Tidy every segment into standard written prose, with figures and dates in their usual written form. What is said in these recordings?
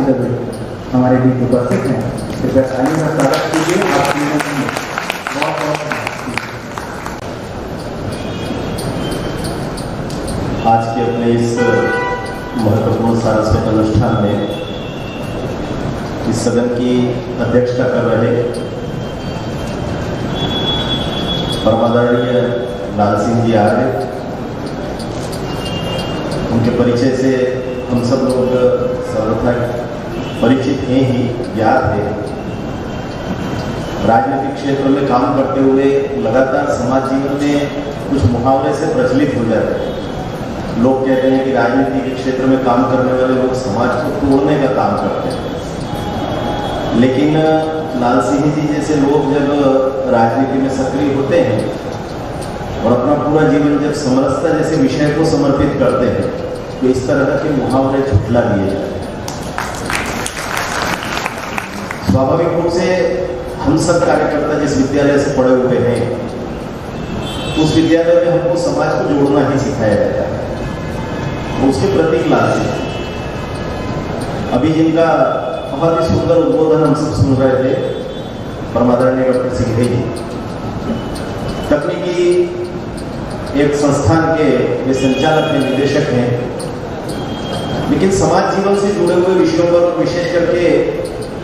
इधर हमारे बीच उपस्थित हैं। कृपया ताली का स्वागत कीजिए। आप बहुत बहुत आज के अपने इस महत्वपूर्ण सारस्वत अनुष्ठान में इस सदन की अध्यक्षता कर रहे परमादरणीय लाल सिंह जी आर्य, उनके परिचय से हम सब लोग सर्वथा परिचित हैं ही, ज्ञात है। राजनीतिक क्षेत्र में काम करते हुए लगातार समाज जीवन में कुछ मुहावरे से प्रचलित हो जाते हैं। लोग कहते हैं कि राजनीति के क्षेत्र में काम करने वाले लोग समाज को तोड़ने का काम करते हैं, लेकिन लाल सिंह जी जैसे लोग जब राजनीति में सक्रिय होते हैं और अपना पूरा जीवन जब समरसता जैसे विषय को समर्पित करते हैं तो इस तरह के मुहावरे झुठला दिए जाते हैं। स्वाभाविक रूप से हम सब कार्यकर्ता जिस विद्यालय से पढ़े हुए हैं उस विद्यालय में हमको समाज को जोड़ना ही सिखाया जाता है। उसके प्रतीक लाल सिंह, अभी जिनका बहुत ही सुंदर उद्बोधन हम सब सुन रहे थे, परमादरणीय डॉक्टर सिंघे जी तकनीकी एक संस्थान के वे संचालक हैं, निदेशक हैं, लेकिन समाज जीवन से जुड़े हुए विषयों पर विशेष करके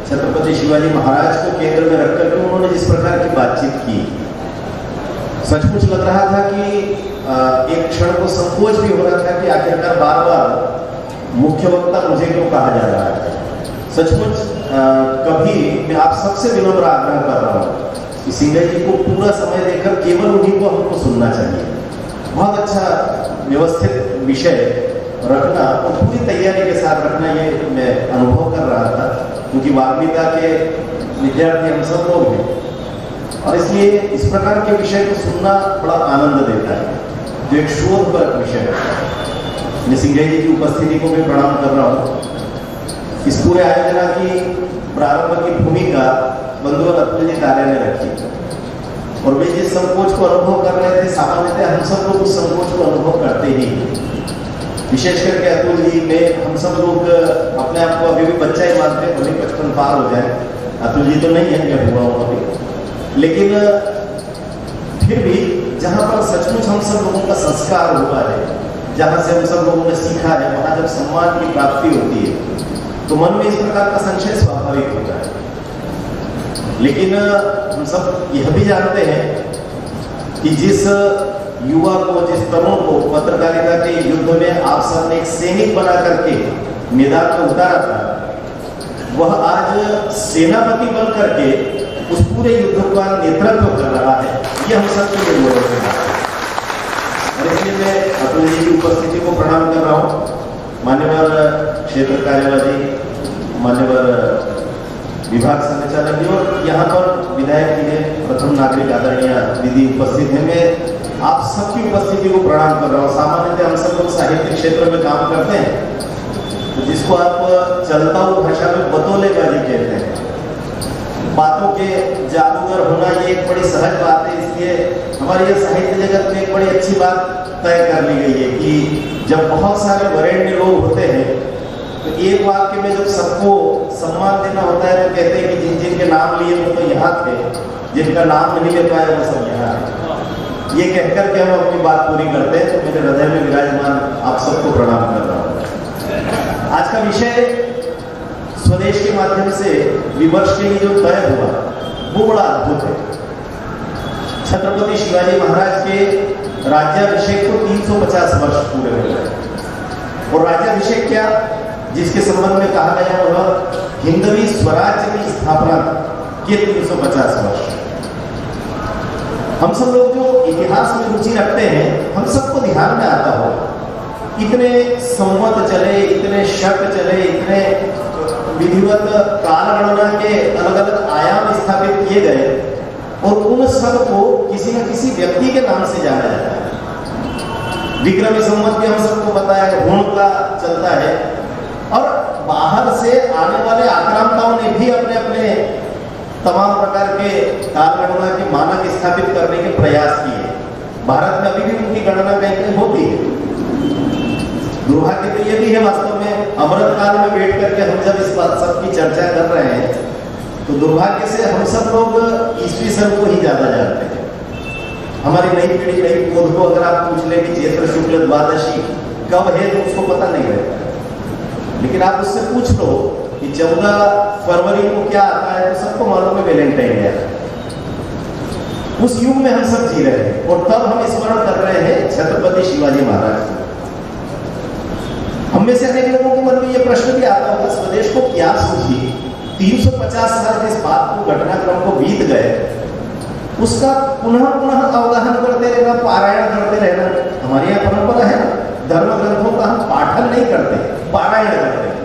छत्रपति शिवाजी महाराज को केंद्र में रखकर के उन्होंने जिस प्रकार की बातचीत की, सचमुच लग रहा था कि एक क्षण को संकोच भी हो रहा था कि आखिरकार बार बार मुख्य वक्ता मुझे क्यों कहा जा रहा है। सचमुच कभी मैं आप सबसे विनम्र आग्रह कर रहा हूँ कि सिंघे जी को पूरा समय देकर केवल उन्हीं को हमको सुनना चाहिए। बहुत अच्छा व्यवस्थित विषय रखना और पूरी तैयारी के साथ रखना, ये मैं अनुभव कर रहा था, क्योंकि वाग्मिता के विद्यार्थी हम सब लोग हैं और इसलिए इस प्रकार के विषय को सुनना बड़ा आनंद देता है, जो एक शोध पर विषय है। मैं सिंघे जी की उपस्थिति को भी प्रणाम कर रहा हूँ। इस पूरे आयोजना की प्रारंभ की भूमिका बंधु अतुल जी तारे ने रखी और वे जिस संकोच को अनुभव कर रहे थे, सामान्यतः हम सब लोग उस संकोच को अनुभव करते ही, विशेष करके अतुल जी में हम सब लोग अपने आप को अभी भी बच्चा ही मानते हैं, भले 55 पार हो जाए। अतुल जी तो नहीं है, मैं हुआ हूँ अभी, लेकिन फिर भी जहाँ पर सचमुच हम सब लोगों का संस्कार हुआ है, जहाँ से हम सब लोगों ने सीखा है, वहाँ जब सम्मान की प्राप्ति होती है तो मन में इस प्रकार का संशय स्वाभाविक होता है। लेकिन हम सब यह भी जानते हैं कि जिस युवा को, जिस तरुण को पत्रकारिता के युद्ध में आप सब ने एक सैनिक बना करके मैदान में उतारा था, वह आज सेनापति बन करके उस पूरे युद्ध का नेतृत्व कर रहा है। ये हम सबके लिए गौरव है और इसलिए मैं अतुल जी की उपस्थिति को प्रणाम कर रहा हूँ। मान्यवर क्षेत्र कार्यवाही, मान्यवर विभाग संचालक जी और यहाँ पर विधायक जी ने, प्रथम नागरिक आदरणीय दीदी उपस्थित है, मैं आप सबकी उपस्थिति को प्रणाम कर रहा हूँ। सामान्यतः हम सब लोग साहित्य क्षेत्र में काम करते हैं, तो जिसको आप चलता हुआ भाषा में बतौलेबाजी कहते हैं, बातों के जादूगर होना ये एक बड़ी सहज बात है। इसलिए हमारे ये साहित्य जगत में एक बड़ी अच्छी बात तय कर ली गई है कि जब बहुत सारे वरेण्य लोग होते हैं तो एक वाक्य में जब सबको सम्मान देना होता है तो कहते हैं कि जिन जिनके नाम लिए वो तो यहाँ थे, जिनका नाम नहीं ले पाए वो सब यहाँ है। ये कहकर के हम अपनी बात पूरी करते हैं। तो मेरे हृदय में विराजमान आप सबको प्रणाम कर रहा हूँ। आज का विषय स्वदेश के माध्यम से विमर्श के लिए जो तय हुआ वो बड़ा अद्भुत है। छत्रपति शिवाजी महाराज के राज्याभिषेक को 350 वर्ष पूरे हो गए और राज्याभिषेक क्या, जिसके संबंध में कहा गया वह हिंदवी स्वराज्य की स्थापना के 350 वर्ष। हम सब लोग जो इतिहास में रुचि रखते हैं, हम सबको ध्यान में आता हो, इतने संवत चले, इतने शक चले, इतने विधिवत काल गणना के अलग अलग आयाम स्थापित किए गए और उन सब को किसी न किसी व्यक्ति के नाम से जाना जाता है। विक्रमी संवत भी हम सबको पता है, गुण का चलता है और बाहर से आने वाले आक्रांताओं ने भी अपने अपने तमाम प्रकार के काल गणना के मानक स्थापित करने के प्रयास किए। भारत में अभी भी उनकी गणना कहीं कहीं होती है, दुर्भाग्य तो ये भी है वास्तव में, अमृत काल में बैठ करके हम जब इस बात सब की चर्चा कर रहे हैं तो दुर्भाग्य से हम सब लोग ईस्वी सन को ही ज्यादा जानते हैं। हमारी नई पीढ़ी, नई पौध को अगर आप पूछ लें कि चैत्र शुक्ल द्वादशी कब है तो उसको पता नहीं रहता। लेकिन आप उससे पूछ लो कि 14 फरवरी को क्या आता है तो सबको मालूम है वैलेंटाइन डे। उस युग में हम सब जी रहे हैं और तब हम स्मरण कर रहे हैं छत्रपति शिवाजी महाराज को। हम में से अनेक लोगों के मन में यह प्रश्न भी आता होगा, स्वदेश को क्या सूझी, 350 साल जिस बात को, घटनाक्रम को बीत गए, उसका पुनः पुनः अवगाहन करते रहना, पारायण करते रहना। हमारी यह परंपरा है ना, धर्म ग्रंथों का हम पाठन नहीं करते, पारायण करते हैं।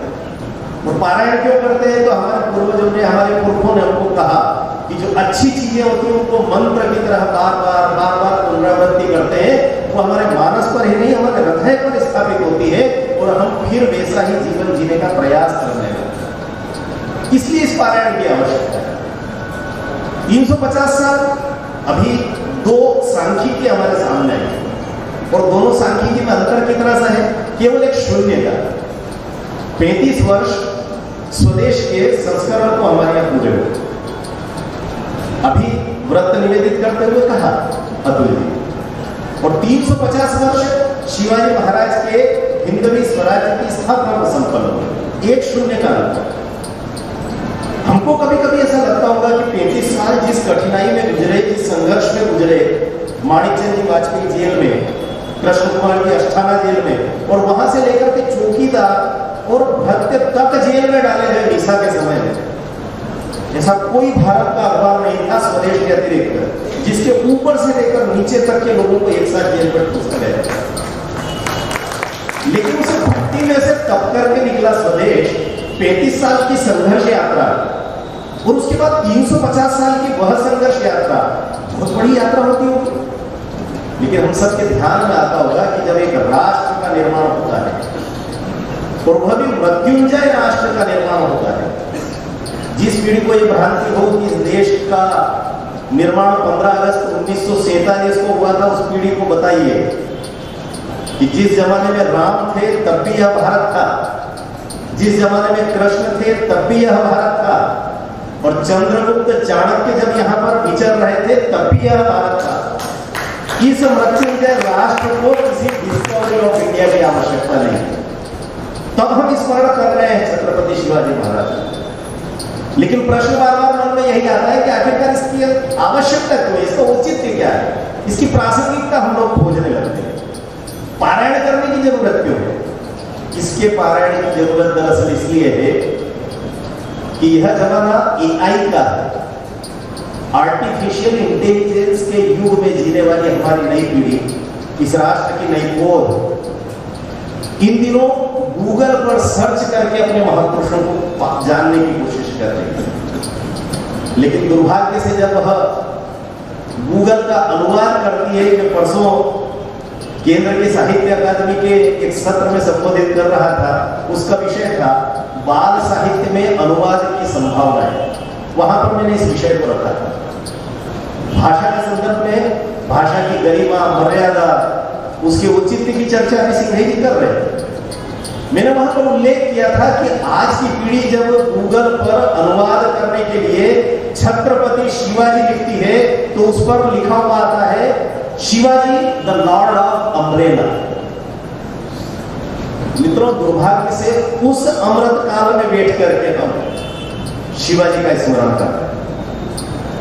और पारायण क्यों करते हैं? तो हमारे पूर्वजों ने, हमारे पुरखों ने हमको कहा कि जो अच्छी चीजें होती हैं उनको मंत्र की तरह बार बार पुनरावृत्ति करते हैं, वो हमारे मानस पर ही नहीं, हमारे हृदय पर स्थापित होती है और हम फिर वैसा ही जीवन जीने का प्रयास करने लगते हैं। इसलिए इस पारायण की आवश्यकता है। 350 साल अभी दो सांख्यिकी हमारे सामने है और दोनों सांख्यिकी में अंतर कितना सा है? केवल एक शून्य का। 35 वर्ष स्वदेश के संस्करण को हमारे यहाँ पूरे हुए। अभी व्रत निवेदित करते हुए कहा अतुल जी, और 350 वर्ष शिवाजी महाराज के हिंदवी स्वराज्य की स्थापना को संपन्न हुए। एक शून्य का अंतर। हमको कभी कभी ऐसा लगता होगा कि 35 साल जिस कठिनाई में गुजरे, जिस संघर्ष में गुजरे, माणिकचंद जी वाजपेयी जेल में, कृष्ण कुमार की अस्थाना जेल में, और वहां से लेकर के चौकीदार और भक्त तक जेल में डाले गए मीसा के समय में, ऐसा कोई भारत का अखबार नहीं था स्वदेश के अतिरिक्त जिसके ऊपर से लेकर नीचे तक के लोगों को एक साथ जेल में ठूस गया। लेकिन उसे भक्ति में से तप करके निकला स्वदेश। 35 साल की संघर्ष यात्रा और उसके बाद 350 साल की वह संघर्ष यात्रा बहुत बड़ी यात्रा होती होगी। लेकिन हम सबके ध्यान में आता होगा कि जब एक राष्ट्र का निर्माण होता है और वह भी मृत्युंजय राष्ट्र का निर्माण होता है, जिस पीढ़ी को यह भ्रांति हो कि इस देश का निर्माण 15 अगस्त 1947 को हुआ था, उस पीढ़ी को बताइए कि जिस जमाने में राम थे तब भी यह भारत था, जिस जमाने में कृष्ण थे तब भी यह भारत था, और चंद्रगुप्त चाणक्य जब यहाँ पर विचर रहे थे तब भी यह भारत था। इस मृत्युंजय राष्ट्र को किसी डिस्कवरी ऑफ इंडिया की आवश्यकता नहीं। तब हम स्मरण कर रहे हैं छत्रपति शिवाजी महाराज। लेकिन प्रश्न बार बार मन में यही आता है कि आखिरकार इसकी आवश्यकता क्यों है, इसका औचित्य क्या है, इसकी प्रासंगिकता हम लोग खोजने लगते हैं। पारायण करने की जरूरत क्यों है? इसके पारायण की जरूरत दरअसल इसलिए है कि यह जमाना एआई का है। आर्टिफिशियल इंटेलिजेंस के युग में जीने वाली हमारी नई पीढ़ी, इस राष्ट्र की नई पौध, इन दिनों गूगल पर सर्च करके अपने महापुरुषों को जानने की कोशिश कर रही है। लेकिन दुर्भाग्य से जब वह गूगल का अनुवाद करती है, कि परसों केंद्र के साहित्य अकादमी के एक सत्र में संबोधित कर रहा था, उसका विषय था बाल साहित्य में अनुवाद की संभावनाएं। वहां पर मैंने इस विषय को रखा था। भाषा के संदर्भ में भाषा की गरिमा, मर्यादा, उसके औचित्य की चर्चा अभी सिंह जी कर रहे हैं। मैंने वहां पर उल्लेख किया था कि आज की पीढ़ी जब गूगल पर अनुवाद करने के लिए छत्रपति शिवाजी लिखती है तो उस पर लिखा हुआ आता है Shivaji the Lord of umbrella. मित्रों, दुर्भाग्य से उस अमृत काल में बैठ करके हम शिवाजी का स्मरण कर रहे हैं।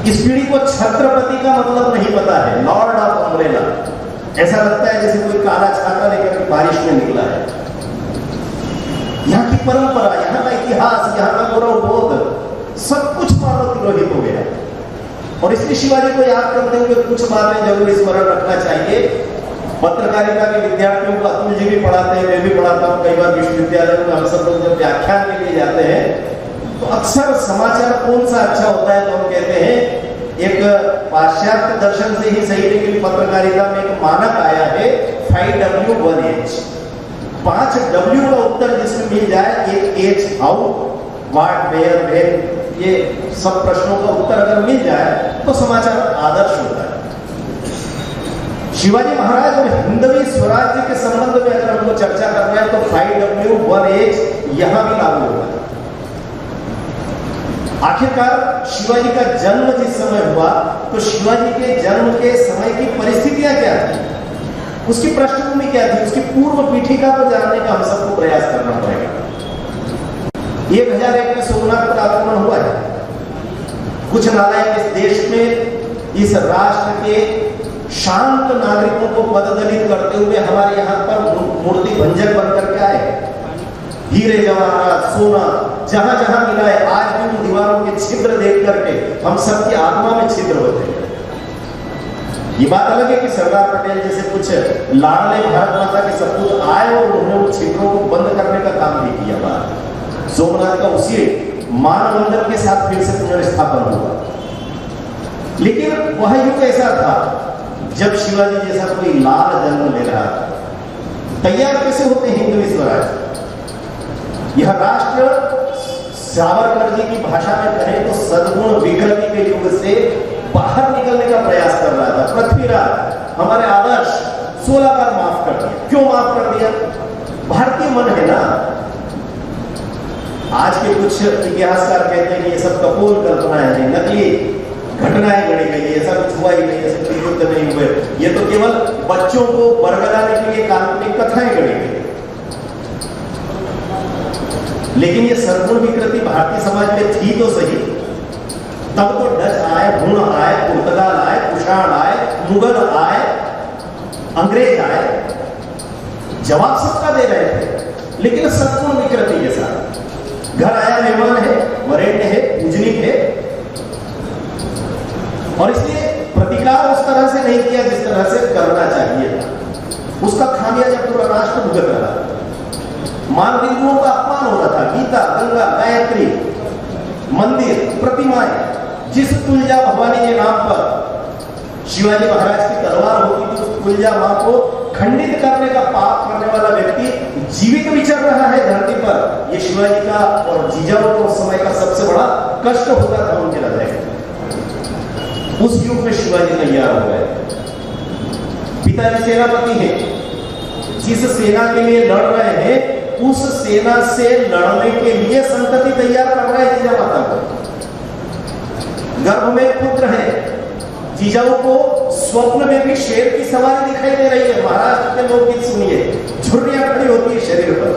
इस पीढ़ी को छत्रपति का मतलब नहीं पता है, लॉर्ड ऑफ अम्ब्रेला। ऐसा लगता है जैसे कोई काला छाता लेकर के बारिश में निकला है। यहाँ की परंपरा, यहाँ का इतिहास, यहाँ का गौरवबोध सब कुछ मानव तिरोहित हो गया। और इसलिए शिवाजी को याद करते हुए कुछ बातें जरूर स्मरण रखना चाहिए। पत्रकारिता के विद्यार्थियों को अतुल जी भी पढ़ाते हैं, मैं भी पढ़ाता हूँ। कई बार विश्वविद्यालय में हम सब लोग जब व्याख्यान के लिए जाते हैं तो अक्सर समाचार कौन सा अच्छा होता है तो हम कहते हैं एक पाश्चात्य दर्शन से ही सही, लेकिन पत्रकारिता में एक मानक आया है 5W1H। 5W का उत्तर जिसमें मिल जाए, एक H how, what, where, when, ये सब प्रश्नों का उत्तर अगर मिल जाए तो समाचार आदर्श होता है। शिवाजी महाराज और हिंदवी स्वराज्य के संबंध में अगर हमको चर्चा करना है तो 5W1H यहां भी लागू होगा। आखिरकार शिवाजी का जन्म जिस समय हुआ तो शिवाजी के जन्म के समय की परिस्थितियां क्या थी, उसकी पृष्ठभूमि क्या थी, उसकी पूर्व पीठिका को जानने का हम सबको प्रयास करना पड़ेगा। 1001 में सोमनाथ पर आक्रमण हुआ है। कुछ नालायक इस देश में इस राष्ट्र के शांत नागरिकों को पददलित करते हुए हमारे यहां पर मूर्ति भंजक बनकर के आए। हीरे जवाहरात सोना जहां जहां मिला है, आज भी उन दीवारों के छिद्र देख करके हम सबकी आत्मा में छिद्र होते हैं। ये बात अलग है कि सरदार पटेल जैसे कुछ लाडले भारत माता के सपूत आए और उन्होंने उन छिद्रों को बंद करने का काम भी किया। बात सोमनाथ का उसी मान मंदिर के साथ फिर से पुनर्स्थापन हुआ। लेकिन वह युग ऐसा था जब शिवाजी जैसा कोई लाल जन्म ले रहा था। तैयार कैसे होते हैं हिंदवी स्वराज? यह राष्ट्र सावरकर जी की भाषा में कहें तो सद्गुण विकृति के युग से बाहर निकलने का प्रयास कर रहा था। पृथ्वीराज हमारे आदर्श 16 बार माफ कर दिया। क्यों माफ कर दिया? भारतीय मन है ना। आज के कुछ इतिहासकार कहते हैं कि ये सब कपोल कल्पनाएं हैं, नकली घटनाएं गढ़ी गई, ऐसा कुछ हुआ ही नहीं, ऐसे कोई युद्ध नहीं हुए, ये तो केवल बच्चों को बरगलाने के लिए काल्पनिक कथाएं गढ़ी गई। लेकिन ये सद्गुण विकृति भारतीय समाज में थी तो सही। तब तो डच आए, हुण आए, पुर्तगाल आए, कुषाण आए, मुगल आए, अंग्रेज आए, जवाब सबका दे रहे थे। लेकिन सद्गुण विकृति के साथ घर आया मेहमान है, वरेण्य है, पूजनीक है, और इसलिए प्रतिकार उस तरह से नहीं किया जिस तरह से करना चाहिए था। उसका खामियाजा पूरा राष्ट्र भुगत रहा। मान बिंदुओं का अपमान हो रहा था। गीता, गंगा, गायत्री, मंदिर, प्रतिमाएं, जिस तुलजा भवानी के नाम पर शिवाजी महाराज की तलवार होती थी, उस तुलजा मां को खंडित करने का पाप करने वाला व्यक्ति जीवित विचर रहा है धरती पर। यह शिवाजी का और जीजाऊ को उस समय का सबसे बड़ा कष्ट होता था उनके हृदय। उस युग में शिवाजी तैयार हो गए। पिताजी सेनापति हैं, जिस सेना के लिए लड़ रहे हैं उस सेना से लड़ने के लिए संतति तैयार कर रहे हैं जीजा माता को। गर्भ में पुत्र है। जीजाऊ को स्वप्न में भी शेर की सवारी दिखाई दे रही है। महाराष्ट्र के लोकगीत सुनिए, झुर्रियां खड़ी होती है शरीर पर।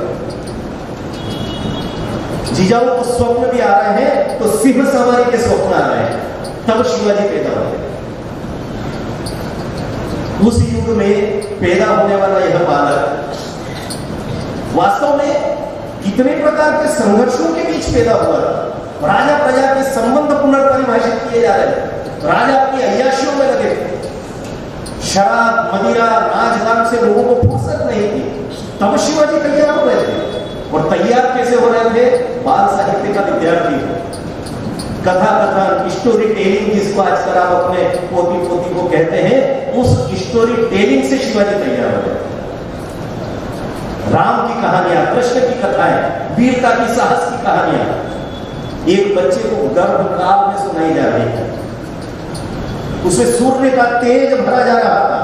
जीजाऊ को स्वप्न भी आ रहे हैं तो सिंह सवारी के स्वप्न आ रहे हैं। तब शिवाजी पैदा हुए। उस युग में पैदा होने वाला यह बालक वास्तव में कितने प्रकार के संघर्षों के बीच पैदा हुआ। राजा प्रजा के संबंध पुनर्परिभाषित किए जा रहे हैं। राजा अपनी अय्याशियों में लगे थे। शराब, मदिरा, नाच गान से लोगों को फुर्सत नहीं थी। तब शिवाजी तैयार हो रहे थे। और तैयार कैसे हो रहे थे? बाल साहित्य का विद्यार्थी, कथा कथन, स्टोरी टेलिंग, जिसको आजकल आप अपने पोती पोती को कहते हैं, उस स्टोरी टेलिंग से शिवाजी तैयार हो रहे थे। राम की कहानियां, कृष्ण की कथाएं, वीरता की, साहस की कहानियां एक बच्चे को गर्भकाल में सुनाई जा रही है। उसमें सूर्य का तेज भरा जा रहा था।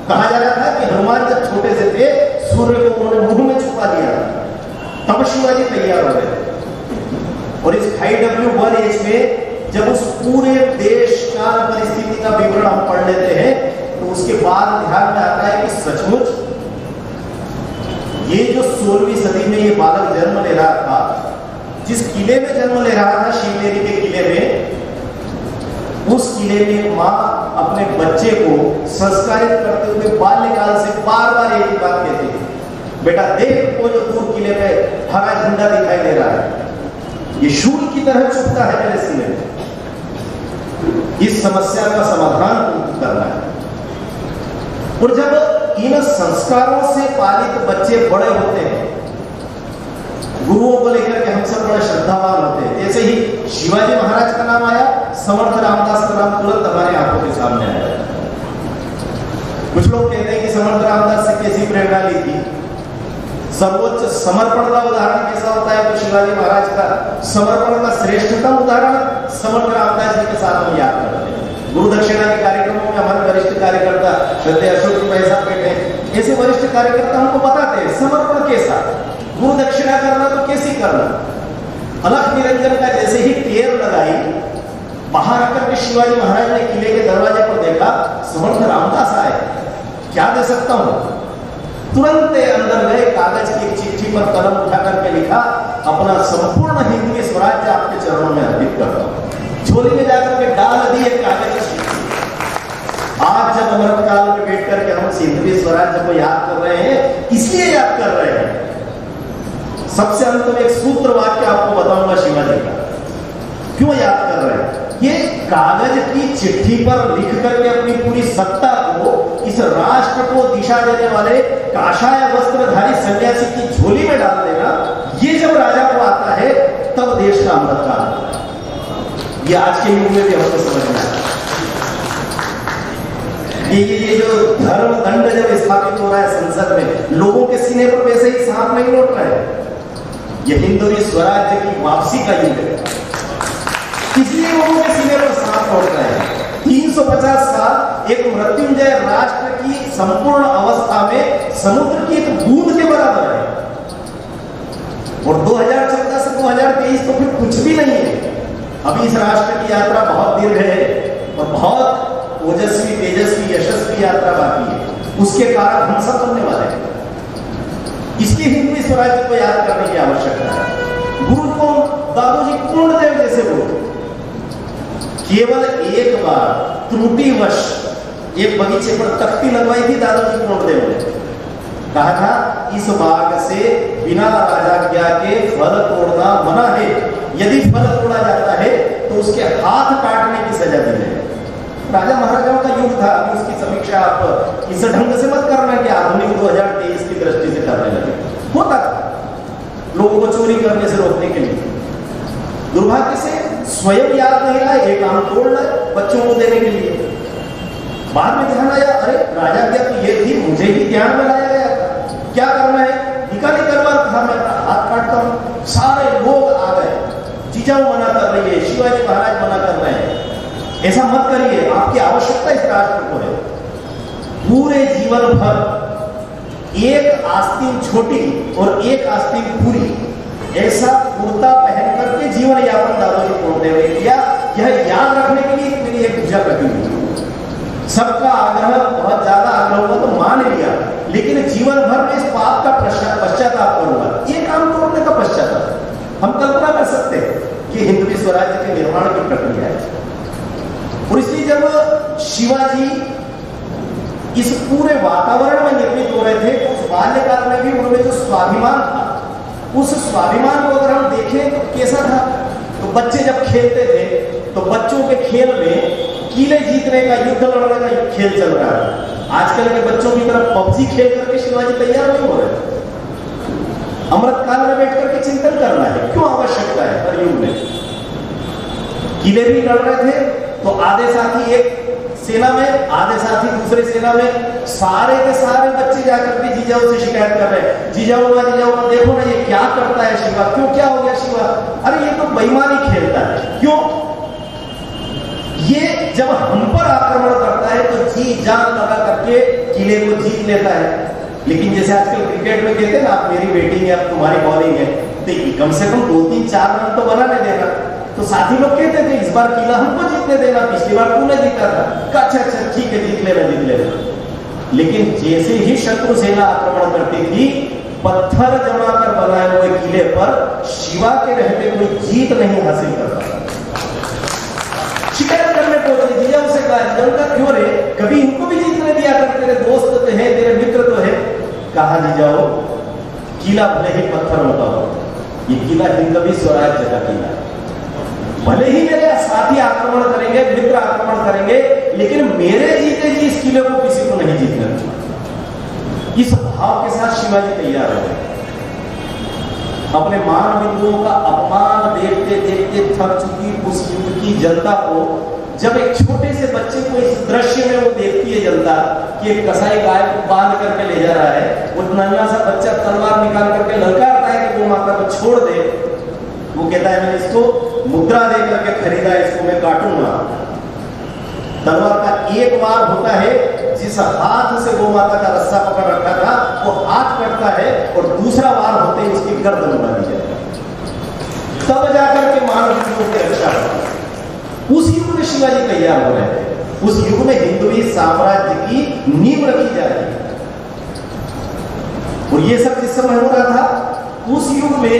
कहा जा रहा था कि हनुमान जब छोटे से थे सूर्य को उन्होंने मुंह में छुपा दिया। तब शिवाजी तैयार हो गए। और इस 5W1H में जब उस पूरे देश काल परिस्थिति का विवरण हम पढ़ लेते हैं तो उसके बाद ध्यान में आता है कि सचमुच ये जो 16वीं सदी में ये बालक जन्म ले रहा था, जिस किले में जन्म ले रहा था, शिवनेरी के किले में, उस किले में मां अपने बच्चे को संस्कारित करते हुए बाल्यकाल से बार बार एक ही बात कहती थी, बेटा देख वो जो दूर किले पे हरा झंडा दिखाई दे रहा है, ये शूल की तरह चुभता है मेरे सीने में। इस समस्या का समाधान करना है। और जब इन संस्कारों से पालित बच्चे बड़े होते हैं, गुरुओं को लेकर के हम सब बड़े श्रद्धावान होते हैं। जैसे ही शिवाजी महाराज का नाम आया, समर्थ रामदास का नाम तुरंत हमारे आंखों के सामने आया। कुछ लोग कहते हैं कि समर्थ रामदास से कैसी प्रेरणा ली थी। सर्वोच्च समर्पण का उदाहरण कैसा होता है तो शिवाजी महाराज का समर्पण का श्रेष्ठतम उदाहरण समर्थ रामदास जी के साथ हम याद करते हैं। गुरु दक्षिणा के कार्यक्रमों में हमारे वरिष्ठ कार्यकर्ता श्रद्धेय अशोक जी भाई साहब बैठे हैं, ऐसे वरिष्ठ कार्यकर्ता हमको बताते हैं समर्पण के साथ गुरु दक्षिणा करना तो कैसे करना। अलख निरंजन का जैसे ही टेर लगाई, बाहर आकर के शिवाजी महाराज ने किले के दरवाजे पर देखा, समर्थ रामदास आए, क्या दे सकता हूं। तुरंत अंदर गए, कागज की एक चिट्ठी पर कलम उठा करके लिखा, अपना संपूर्ण हिंदवी स्वराज्य आपके चरणों में अर्पित करता हूं। झोली में जाकर के डाल दी एक कागज की चिट्ठी। आज जब अमृत काल में बैठ करके हम हिंदवी स्वराज्य को याद कर रहे हैं, इसलिए याद कर रहे हैं। सबसे अंत में एक सूत्र वाक्य आपको बताऊंगा शिवाजी का, क्यों याद कर रहे हैं। ये कागज की चिट्ठी पर लिख करके अपनी पूरी सत्ता को इस राष्ट्र को दिशा देने वाले काषाय वस्त्रधारी सन्यासी की झोली में डाल देना, ये जब राजा को आता है तब देश का अमृत काल। ये आज के युग में भी हमको समझना है। ये जो धर्म दंड जब स्थापित हो रहा है संसद में, लोगों के सीने पर वैसे ही सांप नहीं लौट रहा है। ये हिंदवी स्वराज्य की वापसी का युग है, इसलिए लोगों के सीने पर सांप लौट रहे हैं। 350 साल एक मृत्युंजय राष्ट्र की संपूर्ण अवस्था में समुद्र की एक बूंद के बराबर है, और 2014 से 2023 तो फिर कुछ भी नहीं है। अभी इस राष्ट्र की यात्रा बहुत दीर्घ है और बहुत ओजस्वी, तेजस्वी, यशस्वी यात्रा बाकी है। उसके कारण हम सब बनने वाले हैं। इसलिए हिंदवी स्वराज्य को याद करने की आवश्यकता है। गुरु को दादोजी पूर्णदेव जैसे बोलते, केवल एक बार त्रुटिवश एक बगीचे पर तख्ती लगवाई थी दादोजी पूर्णदेव ने, कहा था इस बाग से बिना राजाज्ञा के फल तोड़ना मना है, यदि फल तोड़ा जाता है तो उसके हाथ काटने की सजा दी जाए। राजा महाराजाओं का युग था, अभी उसकी समीक्षा आप इस ढंग से मत करना कि आधुनिक 2023 की दृष्टि से करने लगे। होता था लोगों को चोरी करने से रोकने के लिए, दुर्भाग्य से स्वयं याद नहीं लाए, एक आम तोड़ लाए बच्चों को देने के लिए। बाद में ध्यान आया, अरे राजाज्ञा तो ये थी, मुझे भी ध्यान में लाया गया था, क्या करना है, निकाली करवा था, मैं हाथ काटता हूं। सारे लोग आ गए, जीजाऊ मना कर रही है, शिवाजी महाराज मना कर रहे हैं, ऐसा मत करिए, आपकी आवश्यकता इस राष्ट्र को है। पूरे जीवन भर एक आस्तीन छोटी और एक आस्तीन पूरी, ऐसा कुर्ता पहन करके जीवन यापन दादोजी पूर्णदेव ने किया। यह याद रखने के लिए मेरी एक पूजा कटी हुई। सबका आग्रह, बहुत ज्यादा आग्रह हुआ तो मान लिया, लेकिन जीवन भर में इस पाप का पश्चाताप करूंगा, ये काम तोड़ने का पश्चाताप। हम कल्पना कर सकते हैं कि हिंदवी स्वराज्य के निर्माण की प्रक्रिया है। और इसलिए जब शिवाजी इस पूरे वातावरण में निर्मित हो रहे थे, तो उस बाल्यकाल में भी उनमें जो स्वाभिमान था, उस स्वाभिमान को अगर हम देखें तो कैसा था। तो बच्चे जब खेलते थे तो बच्चों के खेल में किले जीतने का, युद्ध लड़ने का खेल चल रहा है। आजकल के बच्चों की तरफ पबजी खेल करके शिवाजी तैयार नहीं हो रहे। अमृत काल में बैठ करके चिंतन करना है, क्यों आवश्यकता है हर युग में। किले भी लड़ रहे थे तो आधे साथी एक सेना में, आधे साथी दूसरे सेना में, सारे के सारे बच्चे जाकर के जीजाऊ से शिकायत कर रहे हैं, जीजाऊ देखो ना ये क्या करता है शिवा, क्यों, क्या हो गया शिवा, अरे ये तो बेईमानी खेलता है। क्यों? ये जब हम पर आक्रमण करता है तो जी जान लगा करके किले को जीत लेता है। लेकिन जैसे आजकल क्रिकेट में कहते हैं ना, आप मेरी बैटिंग है, अब तुम्हारी बॉलिंग है, तो कम से कम 2-3-4 रन तो बनाने देना। तो साथी लोग कहते थे इस बार किला हमको जीतने देना, पिछली बार तूने जीता था। अच्छा ठीक है, जीत लेना। लेकिन जैसे ही शत्रु सेना आक्रमण करती थी, पत्थर जमा कर बनाए हुए किले पर शिवा के रहते कोई जीत नहीं हासिल करता। शिकायत करने पहुंचे, जीजाऊ से कहा, क्यों रे, कभी इनको भी जीतने दिया कर, तेरे दोस्त तो है, तेरे मित्र तो है। कहा जीजाऊ, किला भले ही पत्थर होता हो, ये किला हिंदवी स्वराज्य का किला है। भले ही मेरे साथी आक्रमण करेंगे, मित्र आक्रमण करेंगे, लेकिन मेरे जीते जी इस किले को किसी को नहीं जीतने दूंगा। इस भाव के साथ शिवाजी तैयार हो गए। अपने मान बिंदुओं का अपमान देखते देखते थक चुकी उस युग की जनता को, जब एक छोटे से बच्चे को इस दृश्य में वो देखती है जनता कि एक कसाई गाय को बांध करके ले जा रहा है, वो नन्हा सा बच्चा तलवार निकाल करके ललकारता है कि वो माता को छोड़ दे। वो कहता है मैंने इसको मुद्रा दे करके खरीदा, इसको मैं काटूंगा। तलवार का एक वार होता है, जिस हाथ से गौ माता का रस्सा पकड़ रखा था वो हाथ कटता है और दूसरा वार होते ही उसकी गर्दन उड़ा दी जाती है, तब जाकर के मानव जीवों की रक्षा होती है। उस युग में शिवाजी तैयार हो रहे थे, उस युग में हिंदवी साम्राज्य की नींव रखी जा रही है। और ये सब जिस समय हो रहा था, उस युग में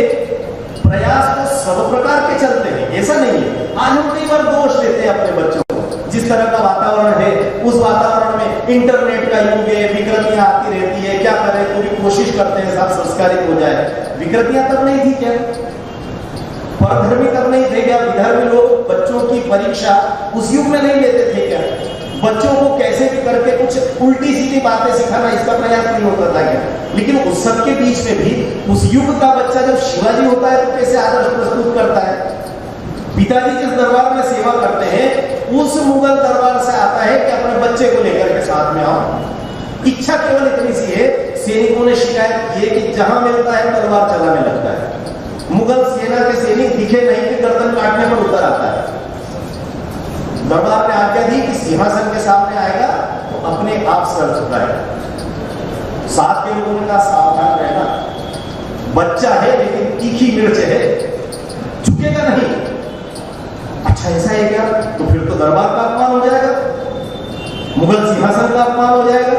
प्रयास तो सब प्रकार के चलते हैं, ऐसा नहीं है। आज हम कई बार दोष देते हैं अपने बच्चों को, जिस तरह का वातावरण है उस वातावरण में इंटरनेट का युग है, विकृतियां आती रहती है, क्या करें, पूरी कोशिश करते हैं सब संस्कारित हो जाए। विकृतियां तब नहीं थी क्या? परधर्मी तब नहीं थे क्या? विधर्मी लोग बच्चों की परीक्षा उस युग में नहीं लेते थे क्या? बच्चों को कैसे भी करके कुछ उल्टी सीधी बातें सिखाना, इसका प्रयास नहीं होता था क्या? लेकिन उस सब के बीच में भी उस युग का बच्चा जब शिवाजी होता है तो कैसे आदर्श प्रस्तुत करता है? पिताजी जिस दरबार में सेवा करते हैं उस मुगल दरबार से आता है कि अपने बच्चे को लेकर के साथ में आओ। इच्छा केवल इतनी सी है, सैनिकों ने शिकायत की है कि जहां मिलता है तलवार चलाने लगता है। मुगल सेना के सैनिक दिखे नहीं कि गर्दन काटने पर उतर आता है। दरबार ने आज्ञा दी कि सिंहासन के सामने आएगा तो अपने आप सर झुकाएगा। साथ के लोगों ने कहा सावधान रहना, बच्चा है लेकिन तीखी मिर्च है, झुकेगा नहीं। अच्छा ऐसा है क्या? तो फिर तो दरबार का अपमान हो जाएगा, मुगल सिंहासन का अपमान हो जाएगा।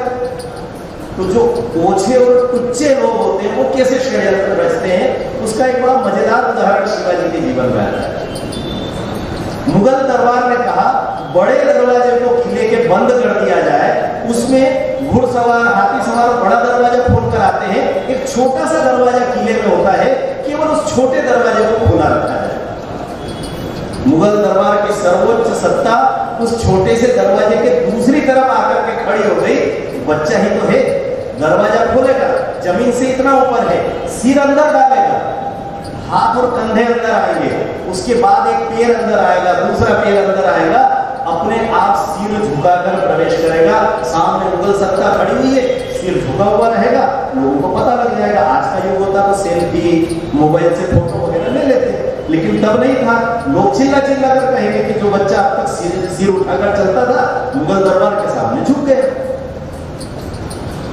तो जो ओछे और टुच्चे लोग होते हैं वो कैसे षड्यंत्र रचते हैं, उसका एक बड़ा मजेदार उदाहरण शिवाजी के जीवन में आता है। मुगल दरबार ने कहा बड़े दरवाजे को किले के बंद कर दिया जाए, उसमें घुड़सवार हाथी सवार बड़ा दरवाजा खोल कर आते हैं, एक छोटा सा दरवाजा किले में होता है, केवल उस छोटे दरवाजे को खुला रखा जाए। मुगल दरबार की सर्वोच्च सत्ता उस छोटे से दरवाजे के दूसरी तरफ आकर के खड़ी हो गई। बच्चा ही तो है, दरवाजा खोलेगा, जमीन से इतना ऊपर है, सिर अंदर डालेगा, हाथ और कंधे अंदर आएंगे, उसके बाद एक पैर अंदर आएगा, दूसरा पैर अंदर आएगा, अपने आप सिर झुकाकर प्रवेश करेगा। सामने मुगल सत्ता खड़ी हुई है, सिर झुका हुआ रहेगा, लोगों को पता लग जाएगा। आज का युग होता तो सेल्फी, मोबाइल से फोटो वगैरह ले लेते, लेकिन तब नहीं था। लोग चिल्ला चिल्ला कर कहेंगे कि जो बच्चा अब तक सिर उठाकर चलता था मुगल दरबार के सामने झुक गया।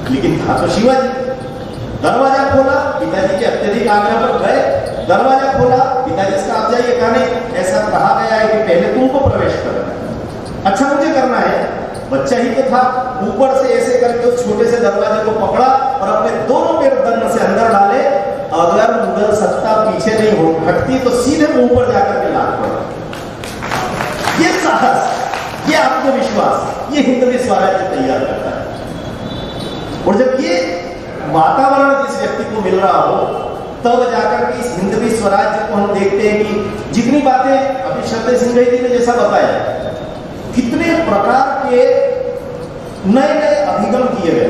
लेकिन था तो शिवाजी। दरवाजा खोला, पिताजी के अत्यधिक आग्रह पर गए, दरवाजा खोला, पिताजी से आप जाइए, कहा नहीं ऐसा कहा गया है कि पहले तुमको प्रवेश करना है। अच्छा मुझे करना है, बच्चा ही तो था। ऊपर से ऐसे करके उस छोटे से दरवाजे को पकड़ा और अपने दोनों पैर दंड से अंदर डाले। अगर मुगल सत्ता पीछे नहीं हो हटती तो सीधे मुंह पर जाकर के लात पड़ा। ये साहस, ये आत्मविश्वास, ये हिंदवी स्वराज्य तैयार करता है। और जब ये वातावरण जिस व्यक्ति को मिल रहा हो तब जाकर के इस हिंदवी स्वराज्य को हम देखते हैं कि जितनी बातें अभी श्रद्धेय सिंह जी ने जैसा बताया, कितने प्रकार के नए नए अभिगम किए गए।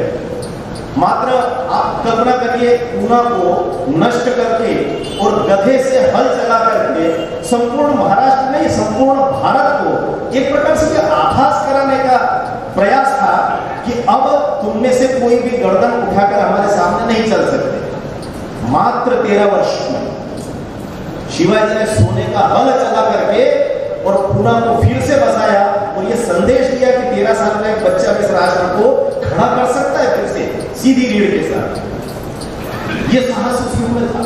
मात्र आप कल्पना करिए, ऊना को नष्ट करके और गधे से हल चला करके संपूर्ण महाराष्ट्र नहीं संपूर्ण भारत को एक प्रकार से आभास कराने का प्रयास था कि अब तुम में से कोई भी गर्दन उठाकर हमारे सामने नहीं चल सकते। मात्र 13 वर्ष में शिवाजी ने सोने का हल चला करके और पूना को फिर से बसाया और यह संदेश दिया कि 13 साल का एक बच्चा इस राष्ट्र को खड़ा कर सकता है फिर से सीधी रीढ़ के साथ। यह साहस उस युग में था।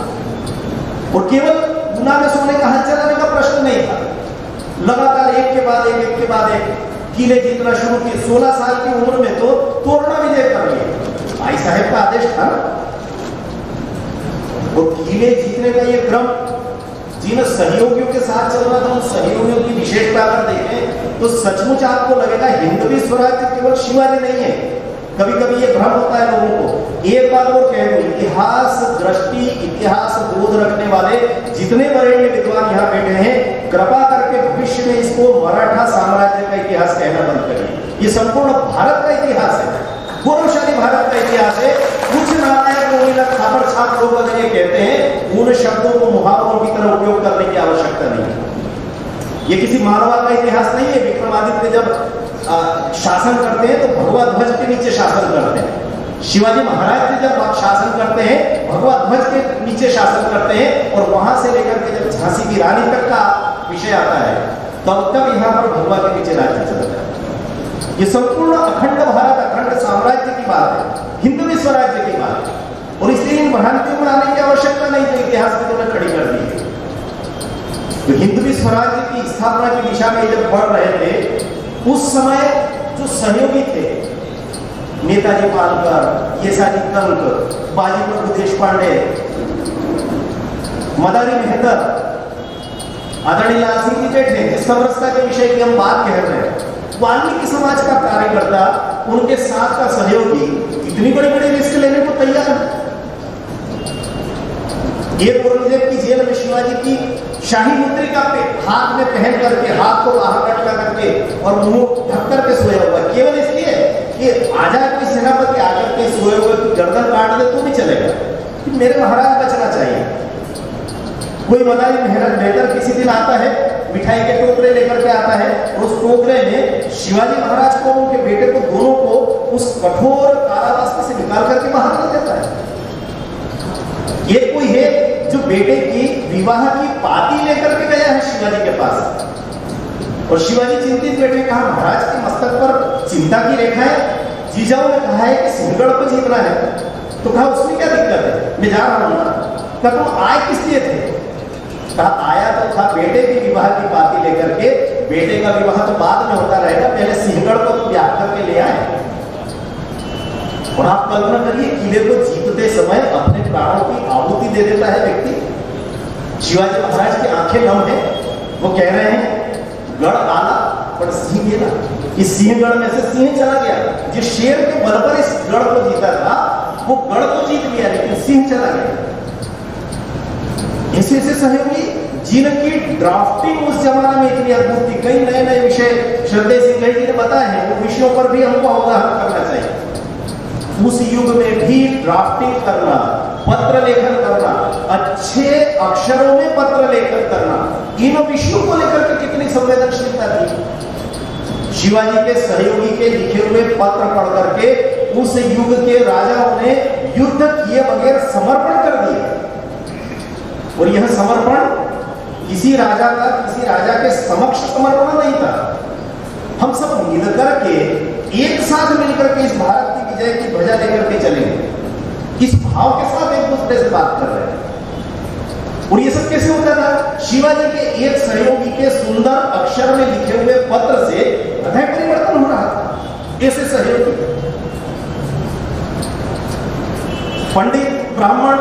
और केवल पूना में सोने का हल चलाने का प्रश्न नहीं था, लगातार एक के बाद एक किले जीतना शुरू किए। 16 साल की उम्र में तो तोरणा विजय कर लिए, भाई साहब का आदेश था। और किले जीतने का यह क्रम जिन सहयोगियों के साथ चल रहा था, उन सहयोगियों की विशेषता अगर देखें तो सचमुच आपको लगेगा हिंदवी स्वराज्य केवल शिवाजी नहीं है। कभी कभी ये भ्रम होता है लोगों को। एक बात और कह दूं, इतिहास दृष्टि, इतिहास बोध रखने वाले जितने बड़े विद्वान यहाँ बैठे हैं, कृपा करके भविष्य में इसको मराठा साम्राज्य का इतिहास कहना बंद करिए। ये संपूर्ण भारत का इतिहास है, गौरवशाली भारत का इतिहास है। कुछ नालायक खापर छाप लोग अगर ये कहते हैं, उन शब्दों को मुहावरों की तरह उपयोग करने की आवश्यकता नहीं है। ये किसी मानवा का इतिहास नहीं है। विक्रमादित्य जब शासन करते हैं तो भगवा ध्वज के नीचे शासन करते हैं। शिवाजी महाराज जी जब शासन करते हैं भगवा ध्वज के नीचे शासन करते हैं। और वहां से लेकर के जब झांसी की रानी तक का विषय आता है तब तक यहाँ पर भगवा के नीचे राज्य चलता है। ये संपूर्ण अखंड भारत, अखंड साम्राज्य की बात है, हिंदवी स्वराज्य की बात है। और इसलिए इन भ्रांतियों में आने की आवश्यकता नहीं थी, इतिहास में तुमने खड़ी कर दी है। तो हिंदवी स्वराज्य की स्थापना की दिशा में जब बढ़ रहे थे, उस समय जो सहयोगी थे, नेताजी पालकर, येसाजी कंक, बाजी प्रभु देशपांडे, मदारी मेहता, आदरणीय लाल सिंह जी जेठे, जिस समरसता के विषय की हम बात कह रहे हैं, वाल्मीकि समाज का कार्यकर्ता, उनके साथ का सहयोगी इतनी बड़ी बड़ी रिस्क लेने को तैयार है। औरंगजेब की जेल में शिवाजी की शाही मुद्रिका पे हाथ में पहन करके, हाथ को बाहर लटका करके और मुंह ढक करके सोया हुआ, केवल इसलिए कि आजाद की सेनापति आकर के सोए हुए की गर्दन काट दे तो भी चलेगा, कि मेरे महाराज बचना चाहिए। कोई मदारी मेहतर किसी दिन आता है, मिठाई के टोकरे लेकर के आता है, और उस टोकरे में शिवाजी महाराज को, उनके बेटे को, दोनों को उस कठोर कारावास से निकाल करके बाहर कर देता है। ये कोई है जो बेटे की विवाह की पाती लेकर के गया है शिवाजी के पास, और शिवाजी चिंतित बैठे, कहा महाराज के मस्तक पर चिंता की रेखा है, जीजाऊ ने कहा है कि सिंहगढ़ को जीतना है। तो कहा उसमें क्या दिक्कत है, मैं जा रहा हूं ना। कहा तुम आए किस लिए थे? कहा आया तो था बेटे की विवाह की पाती लेकर के, बेटे का विवाह तो बाद में होता रहेगा, पहले सिंहगढ़ को तो ब्याह करके ले आए। और आप कल्पना करिए, किले को जीतते समय अपने प्राणों की आहुति दे देता है व्यक्ति। शिवाजी महाराज की आंखें नम है, वो कह रहे हैं गढ़ आला पर सिंह गेला, इस सिंहगढ़ में से सिंह चला गया। जिस शेर के बल पर इस गढ़ को जीता था, वो गढ़ को जीत लिया, लेकिन सिंह चला गया। ऐसे ऐसे सहयोगी जिनकी ड्राफ्टिंग उस जमाने में इतनी अद्भुत थी, कई नए नए विषय श्रद्धेय सिंह जी ने बताए हैं, वो विषयों पर भी हमको अवगाहन करना चाहिए। उस युग में भी ड्राफ्टिंग करना, पत्र लेखन करना, अच्छे अक्षरों में पत्र लेखन करना, इन विषयों को लेकर के कितनी संवेदनशीलता थी। शिवाजी के सहयोगी के लिखे हुए पत्र पढ़ करके उस युग के राजाओं ने युद्ध किए बगैर समर्पण कर दिए, और यह समर्पण किसी राजा के समक्ष समर्पण नहीं था। हम सब मिलकर के, एक साथ मिलकर के इस भारत की विजय की ध्वजा लेकर के चलेंगे, इस भाव के साथ एक दूसरे से बात कर रहे हैं। और ये सब कैसे होता था? शिवाजी के एक सहयोगी के सुंदर अक्षर में लिखे हुए पत्र से हृदय परिवर्तन हो रहा था। ऐसे सहयोगी, पंडित, ब्राह्मण,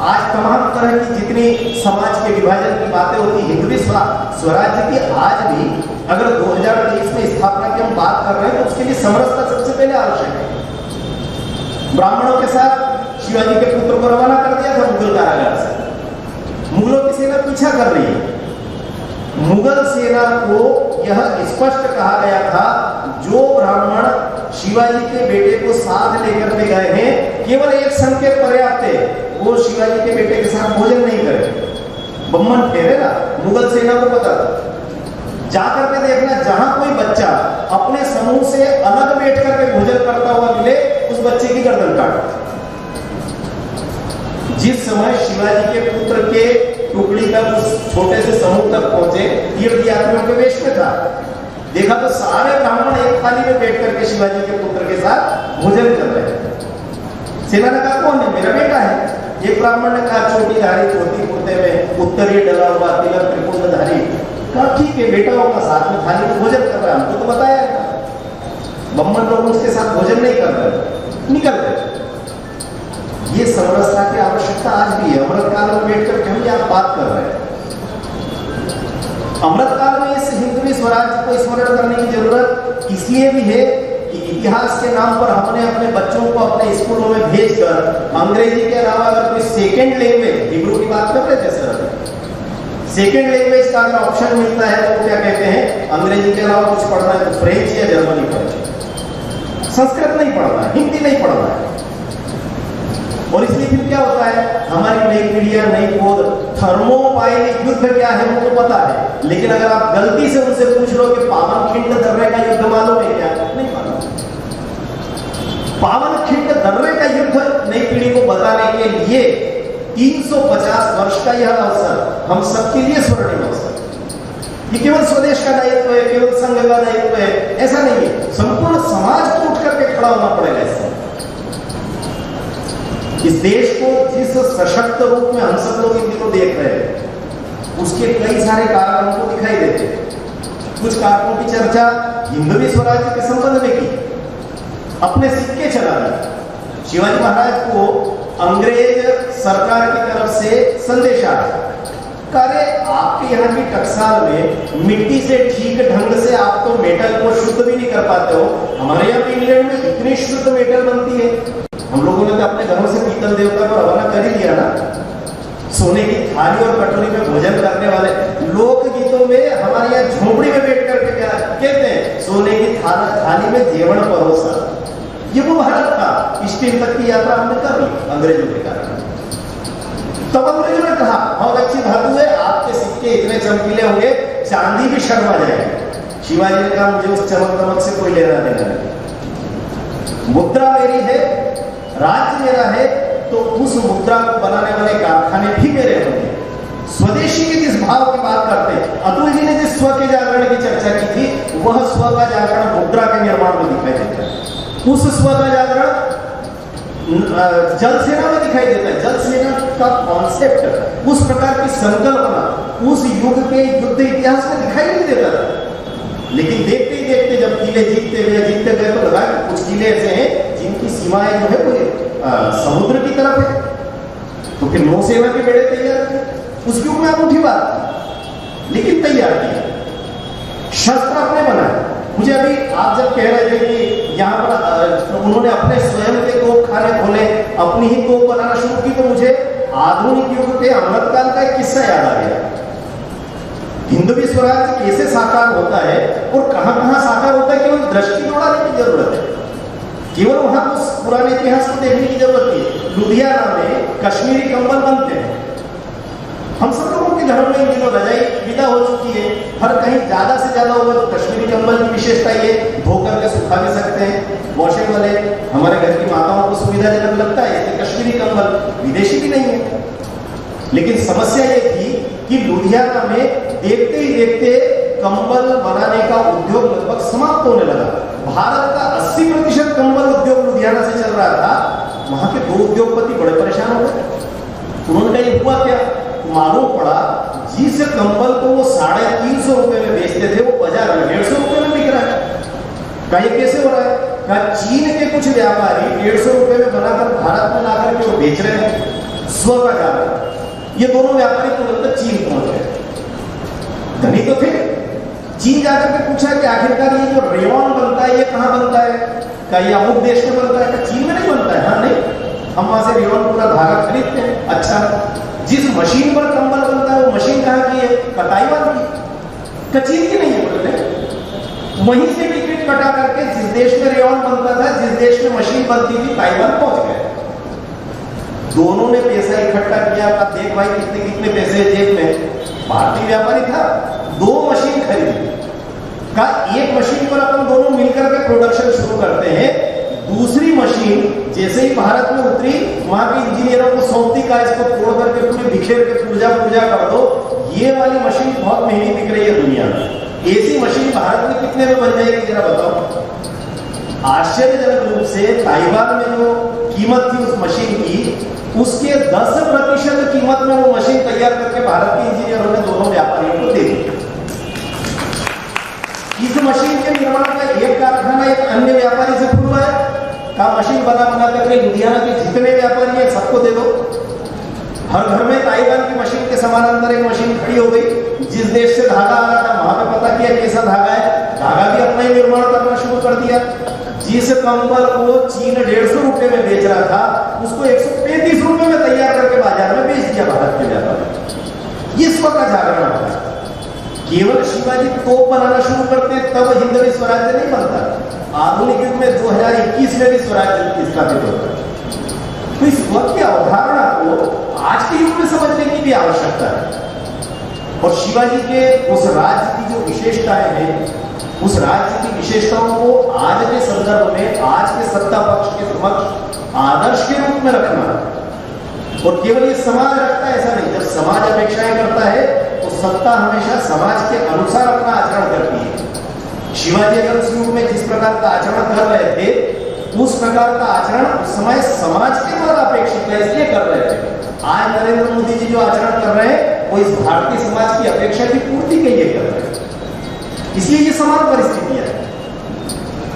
आज तमाम तरह की जितनी समाज के विभाजन की बातें होती, हिंदवी स्वराज्य की आज भी अगर 2023 में स्थापना की हम बात कर रहे हैं, तो उसके लिए समरसता सबसे पहले आवश्यक है। ब्राह्मणों के साथ शिवाजी के पुत्र को रवाना कर दिया था मुगल कारागार से। मुगलों की सेना पीछा कर रही है। मुगल सेना को यह स्पष्ट कहा गया था, जो ब्राह्मण शिवाजी के बेटे को साथ लेकर के गए हैं, केवल एक संकेत पर्याप्त है, वो शिवाजी के बेटे के साथ भोजन नहीं करे। बम्मन ठहरे ना, मुगल सेना को पता था। जाकर के देखना, जहां कोई बच्चा अपने समूह से अलग बैठ करके भोजन करता हुआ मिले, उस बच्चे की गर्दन काट। जिस समय शिवाजी के पुत्र के टुकड़ी का उस छोटे से समूह तक पहुंचे, तीर्थ यात्रियों के वेश में था, देखा तो सारे ब्राह्मण एक थाली में बैठ करके शिवाजी के पुत्र के साथ भोजन कर रहे हैं। सेना ने कहा कौन है? मेरा बेटा है। एक ब्राह्मण ने कहा छोटी धारी, धोती कुर्ते में, उत्तरीय डला हुआ, तिलक त्रिपुंडधारी। कहा ठीक है, बेटा होगा, साथ में थाली में भोजन कर रहा है, हमको तो बताया है। ब्राह्मण लोग उसके साथ भोजन नहीं कर रहे, निकल गए। ये समरसता की आवश्यकता आज भी है। अमृतकाल में बैठ करके हम यहाँ बात कर रहे हैं। अमृतकाल में इस हिंदवी स्वराज्य को स्मरण करने की जरूरत इसलिए भी है कि इतिहास के नाम पर हमने अपने बच्चों को अपने स्कूलों में भेजकर अंग्रेजी के अलावा अगर कोई सेकेंड लैंग्वेज, हिब्रू की बात कर रहे थे सर, सेकेंड लैंग्वेज का अगर ऑप्शन मिलता है तो क्या कहते हैं, अंग्रेजी के अलावा कुछ पढ़ना है तो फ्रेंच या जर्मनी पढ़ना, संस्कृत नहीं पढ़ना है, हिंदी नहीं पढ़ना है। और इसलिए फिर क्या होता है, हमारी नई पीढ़ियां, नई पौध, थर्मोपाइलिक युद्ध क्या है वो तो पता है, लेकिन अगर आप गलती से उनसे पूछ लो कि पावन खिंड दर्रे का युद्ध मालूम है क्या, नहीं मालूम। पावन खिंड दर्रे का युद्ध नई पीढ़ी को बताने के लिए 350 वर्ष का यह अवसर हम सबके लिए स्वर्णिम अवसर। कि केवल स्वदेश का दायित्व है, केवल संघ का दायित्व है, ऐसा नहीं है। संपूर्ण समाज को उठ करके खड़ा होना पड़ेगा इसमें। इस देश को जिस सशक्त रूप में हम सब लोग इन दिनों देख रहे हैं, उसके कई सारे कारण हमको दिखाई देते हैं। कुछ कारकों की चर्चा हिंदवी स्वराज्य के संबंध में की, अपने सिक्के चला दिए। शिवाजी महाराज को अंग्रेज सरकार की तरफ से संदेश आया, अरे आपके यहाँ की टकसाल में मिट्टी से ठीक ढंग से आप तो मेटल को शुद्ध भी नहीं कर पाते हो, हमारे यहाँ इंग्लैंड में इतनी शुद्ध मेटल बनती है। हम लोगों ने तो अपने घरों से पीतल देवता को रवाना कर ही दिया ना। सोने की थाली और कटोरी में भोजन करने वाले लोकगीतों में हमारे यहाँ झोपड़ी में बैठ करके क्या कहते हैं, सोने की थाली में जेवण परोसा। ये वो भारत था। स्टील तक की यात्रा हमने कर ली अंग्रेजों के कारण। तब अंग्रेजों ने कहा बहुत अच्छी धातु है, आपके सिक्के इतने चमकीले होंगे चांदी भी शर्मा जाएगी। शिवाजी ने कहा मुझे उस चमक दमक से कोई लेना देना नहीं, मुद्रा मेरी है, राज्य मेरा है, तो उस मुद्रा को बनाने वाले कारखाने भी मेरे होंगे। स्वदेशी के जिस भाव की बात करते हैं, अतुल जी ने जिस स्व के जागरण की चर्चा की थी, वह स्व का जागरण मुद्रा के निर्माण में दिखाई देता है। उस स्व का जागरण जल सेना में दिखाई देता है। जल सेना का कॉन्सेप्ट, उस प्रकार की संकल्पना उस युग के युद्ध इतिहास में दिखाई नहीं देता था। लेकिन देखते ही देखते जब किले जीतते गए तो लगा कि कुछ किले ऐसे हैं जिनकी सीमाएं जो है वो समुद्र की तरफ है। तो फिर नौसेना के बेड़े तैयार थे, उस युग में अनूठी बात थी, लेकिन तैयार किया, शस्त्र अपने बनाए। मुझे अभी आप जब कह रहे थे कि यहाँ पर उन्होंने अपने स्वयं के तोपखाने खोले, अपनी ही तोप बनाना शुरू की, तो मुझे आधुनिक युग के अमृतकाल का एक किस्सा याद आ गया। हिंदवी स्वराज्य कैसे साकार होता है और कहां साकार होता है, केवल दृष्टि दौड़ाने की जरूरत है। केवल वहां उस पुराने इतिहास को देखने की जरूरत नहीं। लुधियाना में कश्मीरी कंबल बनते हैं। हम सब लोगों के घरों में इन दिनों रजाई विदा हो चुकी है, हर कहीं ज्यादा से ज्यादा होगा। तो कश्मीरी कंबल की विशेषता ये धोकर के सुखा भी सकते हैं। वॉशिंग वाले हमारे घर की माताओं को सुविधाजनक लगता है, इसलिए कश्मीरी कंबल विदेशी भी नहीं है। लेकिन समस्या ये थी कि लुधियाना में देखते ही देखते कंबल बनाने का उद्योग लगभग समाप्त होने लगा। भारत का 80% कंबल उद्योग लुधियाना से चल रहा था। वहां के 2 उद्योगपति बड़े परेशान हो गए। उन्होंने कहा ये हुआ क्या? मालूम पड़ा जिस कंबल को वो 350 रुपए में बेचते थे, वो बाजार में 150 रुपए में बिक रहा है। कहा ये कैसे हो रहा है? कहा चीन के कुछ व्यापारी 150 रुपए में बनाकर भारत में लाकर के वो बेच रहे हैं। स्व का जागरण। ये दोनों व्यापारी तुरंत चीन पहुंच गए। धनी तो थे। चीन जाकर के पूछा कि आखिरकार ये जो रेयॉन बनता है ये कहाँ बनता है? क्या ये अमुक देश में बनता है? चीन में नहीं बनता है। हाँ नहीं, हम वहां से रेयॉन पूरा धागा खरीदते हैं। अच्छा, जिस मशीन पर कंबल बनता है वो मशीन कहाँ की है? ताइवान की। चीन की नहीं है बोलते। वहीं से टिकट कटा करके जिस देश में रेयॉन बनता था, जिस देश में मशीन बनती थी, ताइवान पहुंच गए। दोनों ने पैसा इकट्ठा किया। देख भाई कितने कितने पैसे जेब में। भारतीय व्यापारी था, 2 मशीन खरीदी। का एक मशीन पर अपन दोनों मिलकर के प्रोडक्शन शुरू करते हैं। दूसरी मशीन जैसे ही भारत में उतरी, वहां के इंजीनियरों को सौंपती का इसको तोड़ करके पूरी बिखेर के पूजा कर दो। ये वाली मशीन बहुत महंगी बिक रही है दुनिया में। ऐसी मशीन भारत में कितने में बन जाएगी जरा बताओ? आश्चर्यजनक रूप से ताइवान में जो कीमत थी उस मशीन की, उसके 10% कीमत में वो मशीन तैयार करके भारत के इंजीनियरों ने दोनों व्यापारियों को दे दी। इस मशीन के निर्माण का एक कारखाना एक अन्य व्यापारी से खुलवाया। का मशीन बना करके लुधियाना के जितने व्यापारी हैं सबको दे दो। हर घर में ताइवान की मशीन के समानांतर एक मशीन खड़ी हो गई। जिस देश से धागा आ रहा था वहां पे पता किया कैसा धागा है, धागा भी अपना ही निर्माण करना शुरू कर दिया। जिस कंबल को चीन 150 रुपए में बेच रहा था, उसको 135 रुपए में तैयार करके बाजार में बेच दिया भारत के व्यापारी। इस वक्त का जागरण होता है। केवल शिवाजी तोप बनाना शुरू करते तब हिंदवी स्वराज्य नहीं बनता। आधुनिक युग में 2021 में भी स्वराज्य स्थापित होता है। तो इस वक्त की अवधारणा को आज के युग में समझने की भी आवश्यकता है। और शिवाजी के उस राज्य की जो विशेषताएं हैं, उस राज्य की विशेषताओं को आज के संदर्भ में, आज के सत्ता पक्ष के समक्ष आदर्श के रूप में रखना। और केवल ये समाज रखता है ऐसा नहीं। जब समाज अपेक्षाएं करता है तो तो सत्ता हमेशा समाज के अनुसार अपना आचरण करती है। शिवाजी अगर उस युग में जिस प्रकार का आचरण कर रहे थे, उस प्रकार का आचरण उस समय समाज के द्वारा अपेक्षित है, इसलिए कर रहे थे। आज नरेंद्र मोदी जी जो आचरण कर रहे हैं वो इस भारतीय समाज की अपेक्षा की पूर्ति के लिए कर रहे हैं, इसलिए ये समान परिस्थितियां हैं।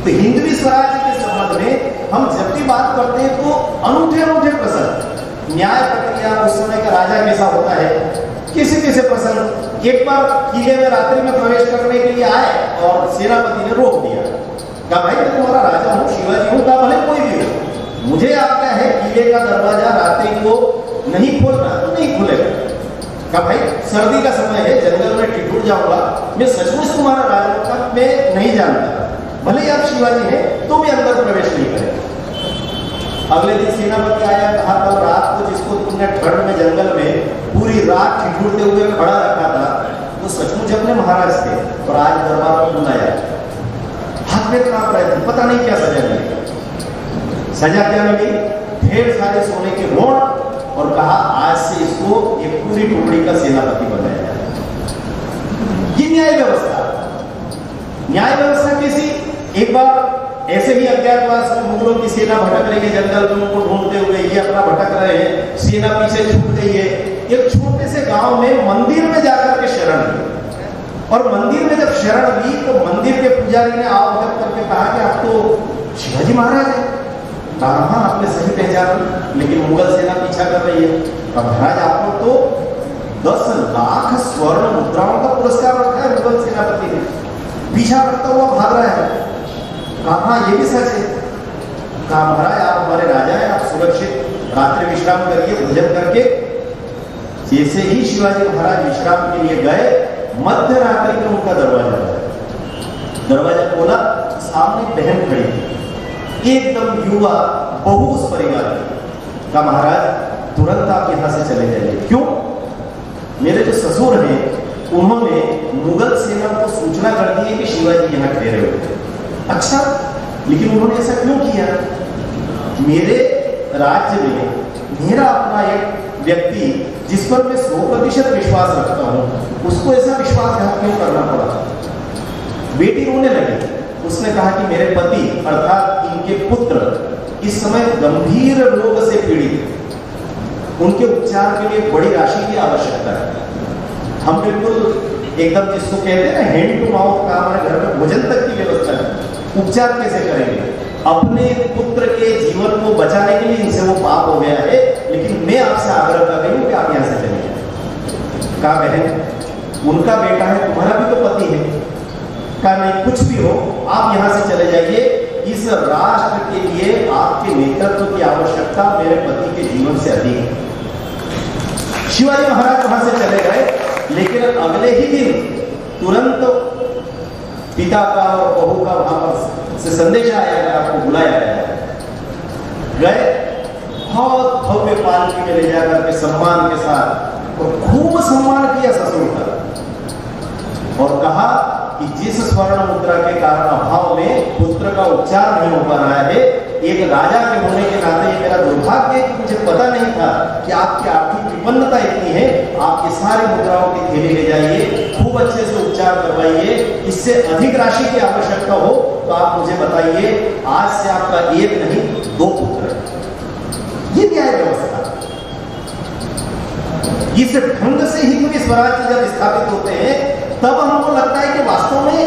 तो हिंदवी स्वराज्य के संबंध में हम जब भी बात करते हैं तो अनूठे अनूठे प्रसंग, न्याय प्रक्रिया, उस समय का राजा कैसा होता है, कैसे कैसे प्रसंग। एक बार किले में रात्रि में प्रवेश करने के लिए आए और सेनापति ने रोक दिया, कहा भाई मैं तुम्हारा राजा हूँ, शिवाजी हूँ, कहा भले कोई भी हो, मुझे आपका है किले का दरवाजा रात्रि को नहीं खोलना, तो नहीं खुलेगा। कहा भाई सर्दी का समय है, जंगल में ठिठुर जाऊंगा, मैं सचमुच तुम्हारा राजा हूं, मैं नहीं जानता, भले ही आप शिवाजी हैं तो भी अंदर प्रवेश नहीं करेंगे। अगले दिन सेनापति आया, कहा कल रात को जिसको तुमने ठंड में जंगल में पूरी रात ठिठुरते हुए खड़ा रखा था, वो सचमुच अपने महाराज थे और आज दरबार में बुलाया, हाथ में कांप रहे थे, पता नहीं क्या सजा मिली। सजा क्या मिली? ढेर सारे सोने के रोड, और कहा आज से इसको एक पूरी टुकड़ी का सेनापति बनाया जाए। ये न्याय व्यवस्था। न्याय व्यवस्था कैसी? एक बार ऐसे ही अज्ञातवास में मुगलों की सेना भटक रही है जंगल में, उनको ढूंढते हुए, ये अपना भटक रहे हैं, सेना पीछे छूट गई है। एक छोटे से गांव में मंदिर में जाकर के शरण ली, और मंदिर में जब शरण ली तो मंदिर के पुजारी ने आवभगत करके कहा कि आप तो शिवाजी महाराज हैं। कहा हाँ आपने सही पहचाना, लेकिन मुगल सेना पीछा कर रही है। कहा महाराज आपको तो 10 लाख स्वर्ण मुद्राओं का पुरस्कार रखा है मुगल सेनापति ने, पीछा करता हुआ भाग रहा है। कहा हाँ ये भी सच है। कहा महाराज आप हमारे राजा हैं, आप सुरक्षित रात्रि विश्राम करिए, भोजन करके। जैसे ही शिवाजी महाराज विश्राम के लिए गए, मध्य रात्रि में उनका दरवाजा खोला, सामने बहन खड़ी थी, एकदम युवा बहू उस परिवार की। कहा महाराज तुरंत आप यहां से चले जाइए। क्यों? मेरे जो ससुर हैं उन्होंने मुगल सेना को सूचना कर दी है कि शिवाजी यहाँ ठहरे हुए। अच्छा, लेकिन उन्होंने ऐसा क्यों किया? मेरे राज्य में मेरा अपना एक व्यक्ति जिस पर मैं 100% विश्वास रखता हूं, उसको ऐसा विश्वासघात क्यों करना पड़ा? बेटी रोने लगी। उसने कहा कि मेरे पति अर्थात इनके पुत्र इस समय गंभीर रोग से पीड़ित हैं, उनके उपचार के लिए बड़ी राशि की आवश्यकता है। हम बिल्कुल एकदम जिसको कहते हैं ना हैंड टू माउथ का, हमारे घर में भोजन तक की व्यवस्था है, उपचार कैसे करेंगे? अपने पुत्र के जीवन को बचाने के लिए इनसे वो पाप हो गया है, लेकिन मैं आपसे आग्रह कर रही हूं कि आप यहां से चले जाए। कहा बहन उनका बेटा है, तुम्हारा भी तो पति है। कहा नहीं, कुछ भी हो आप यहां से चले जाइए, इस राष्ट्र के लिए आपके नेतृत्व की आवश्यकता मेरे पति के जीवन से अधिक है। शिवाजी महाराज वहां से चले गए, लेकिन अगले ही दिन तुरंत पिता का और बहू का वहां पर से संदेश आया कि आपको बुलाया गया है। गए, बहुत भव्य पालकी में ले जाकर के सम्मान के साथ, और खूब सम्मान किया ससुर का, और कहा कि जिस स्वर्ण मुद्रा के कारण अभाव में पुत्र का उपचार नहीं हो पा रहा है, एक राजा के होने के नाते ये मेरा दुर्भाग्य है कि मुझे पता नहीं था कि आपकी आर्थिक विपन्नता इतनी है। आप ये सारी मुद्राओं की थैली ले जाइए, खूब अच्छे से उपचार करवाइए, इससे अधिक राशि की आवश्यकता हो तो आप मुझे बताइए, आज से आपका एक नहीं 2 पुत्र। ये न्याय व्यवस्था। इस ढंग से हिंदवी स्वराज्य जब स्थापित होते हैं तब हमको लगता है कि वास्तव में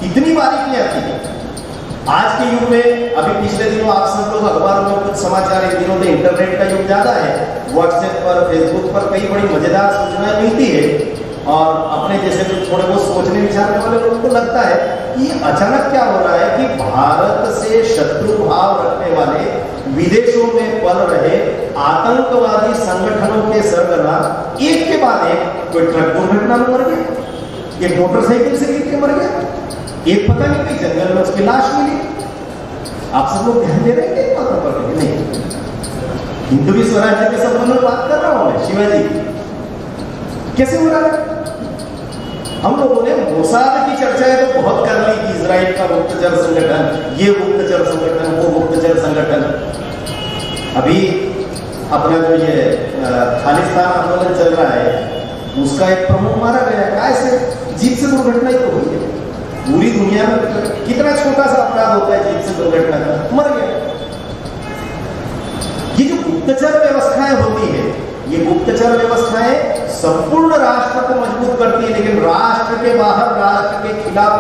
कितनी बारीकियां थी। आज के युग में, अभी पिछले दिनों आप सब लोग अखबारों में कुछ समाचार, इन दिनों में इंटरनेट का युग ज्यादा है, व्हाट्सएप पर, फेसबुक पर कई बड़ी मजेदार सूचनाएं मिलती है, और अपने जैसे जो थोड़े बहुत सोचने विचारने वाले लोगों को लगता है कि अचानक क्या हो रहा है कि भारत से शत्रु भाव रखने वाले विदेशों में पल रहे आतंकवादी संगठनों के सरगना एक के बाद एक, कोई ट्रक दुर्घटना में मर गया, एक मोटरसाइकिल से गिर के मर गया, एक पता नहीं कहीं जंगल में उसकी लाश मिली। आप सब लोग ध्यान दे रहे हैं कि बातों पर? नहीं, हिंदवी स्वराज्य के संबंध में बात कर रहा हूं मैं। शिवाजी कैसे हो रहा है? हम लोगों ने मोसाद की चर्चाएं तो बहुत कर ली कि इजराइल का गुप्तचर संगठन, ये गुप्तचर संगठन, वो गुप्तचर संगठन। अभी अपना जो ये खालिस्तान आंदोलन चल रहा है, उसका एक प्रमुख मारा गया। कैसे? जीप से दुर्घटना ही तो हुई है। पूरी दुनिया में कितना छोटा सा अपराध होता है जीप से दुर्घटना का, मर गया। ये जो गुप्तचर व्यवस्थाएं होती है, ये गुप्तचर व्यवस्थाएं संपूर्ण राष्ट्र को मजबूत करती है, लेकिन राष्ट्र के बाहर, राष्ट्र के खिलाफ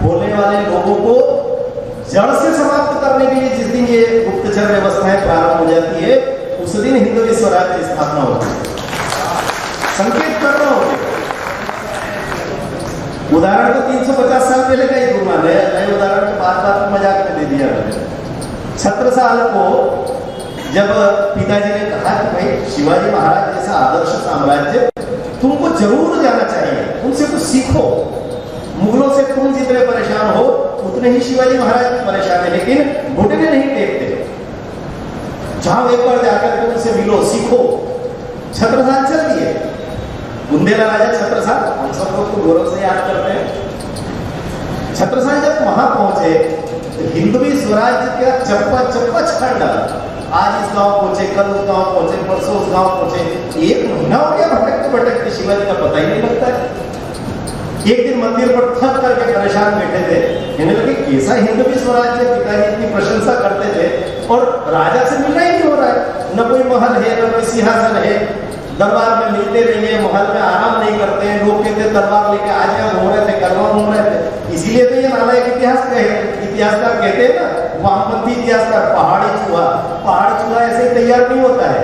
बोलने वाले लोगों को जड़ से समाप्त करने के लिए जिस दिन ये गुप्तचर व्यवस्थाएं प्रारंभ हो जाती है, उस दिन हिंदवी स्वराज की स्थापना होती है। संकेत कर रहा हूं, उदाहरण तो 350 साल पहले का ही दूंगा, नए उदाहरण के बात मजाक में दे दिया। छत्रसाल को जब पिताजी ने कहा कि भाई शिवाजी महाराज जैसा आदर्श साम्राज्य तुमको जरूर जाना चाहिए, उनसे कुछ सीखो, मुगलों से तुम जितने परेशान हो उतने ही शिवाजी महाराज परेशान है, लेकिन घुटने नहीं टेकते। जाओ एक बार जाकर के उनसे मिलो, सीखो। छत्रसाल चल दिए। बुंदेला राजा छत्रसाल, हम सब लोग तो गौरव से याद करते हैं। छत्रसाल जब वहां पहुंचे तो हिंदवी स्वराज्य का चप्पा चप्पा छाड़ डाला। आज इस गांव पहुंचे, कल उस गांव पहुंचे, परसों उस गांव पहुंचे। एक महीना हो गया भटकते भटकते, शिवाजी का पता ही नहीं लगता है। एक दिन मंदिर पर थक करके परेशान बैठे थे, कहने लगे कैसा हिंदवी स्वराज्य, पिताजी इतनी प्रशंसा करते थे और राजा से मिलना ही नहीं हो रहा है। न कोई महल है, न कोई सिंहासन है, दरबार में मिलते नहीं है, महल में आराम नहीं करते हैं। लोग कहते तलवार लेके आ जाए, घूम रहे थे, करवा घूम रहे थे। इसीलिए तो ये नालायक इतिहासकार कहते हैं ना, वामपंथी इतिहासकार, पहाड़ी चूहा ऐसे तैयार नहीं होता है।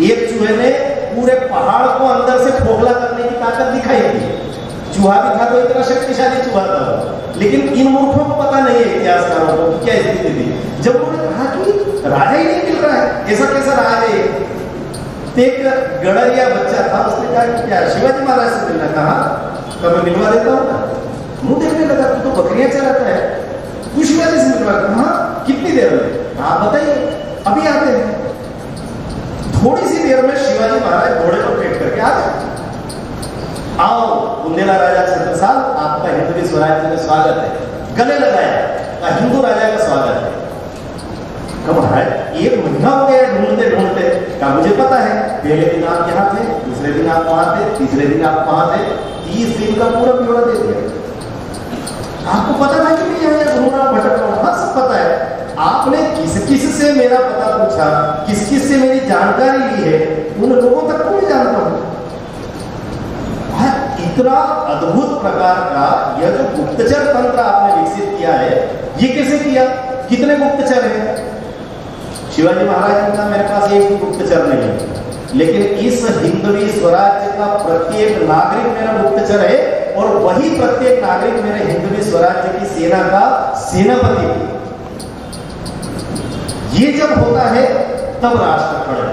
एक चूहे ने पूरे पहाड़ को अंदर से खोखला करने की ताकत दिखाई थी। चूहा भी था तो इतना शक्तिशाली चूहा था, लेकिन इन मूर्खों को पता नहीं है, इतिहासकारों को, क्या स्थिति थी। जब उन्होंने कहा कि राजा ही नहीं मिल रहा है, ऐसा कैसा राज है। एक गड़रिया बच्चा था, उसने कहा कि क्या शिवाजी महाराज से मिलना? कहा कभी मिलवा देता हूँ ना। मुंह देखने लगा, तू तो बकरियां चलाता है, तू शिवाजी से मिलवा? कहा कितनी देर में? आप बताइए, अभी आते हैं। थोड़ी सी देर में शिवाजी महाराज घोड़े पर बैठ करके आ गए। आओ बुंदेला राजा छत्रसाल, आपका हिंदवी स्वराज्य में स्वागत है। गले लगाया, हिंदू राजा का स्वागत है। कब महाराज एक महीना हो गया ढूंढते ढूंढते, क्या मुझे पता है, पहले दिन आप यहाँ थे, दूसरे दिन आप वहां थे, तीसरे दिन आप वहां थे, 30 दिन का पूरा ब्यौरा दे दिया। आपको पता था कि मैं यहाँ घूम रहा हूँ, भटक रहा हूँ? हाँ, सब पता है। आपने किस किस से मेरा पता पूछा, किस किस से मेरी जानकारी ली है, उन लोगों तक को मैं जानता हूँ। इतना अद्भुत प्रकार का यह जो गुप्तचर तंत्र आपने विकसित किया है, ये कैसे किया? कितने गुप्तचर हैं? शिवाजी महाराज ने कहा मेरे पास एक भी गुप्तचर नहीं है, लेकिन इस हिंदवी स्वराज्य का प्रत्येक नागरिक मेरा गुप्तचर है, और वही प्रत्येक नागरिक मेरे हिंदवी स्वराज्य की सेना का सेनापति है। ये जब होता है तब राष्ट्र खड़ा।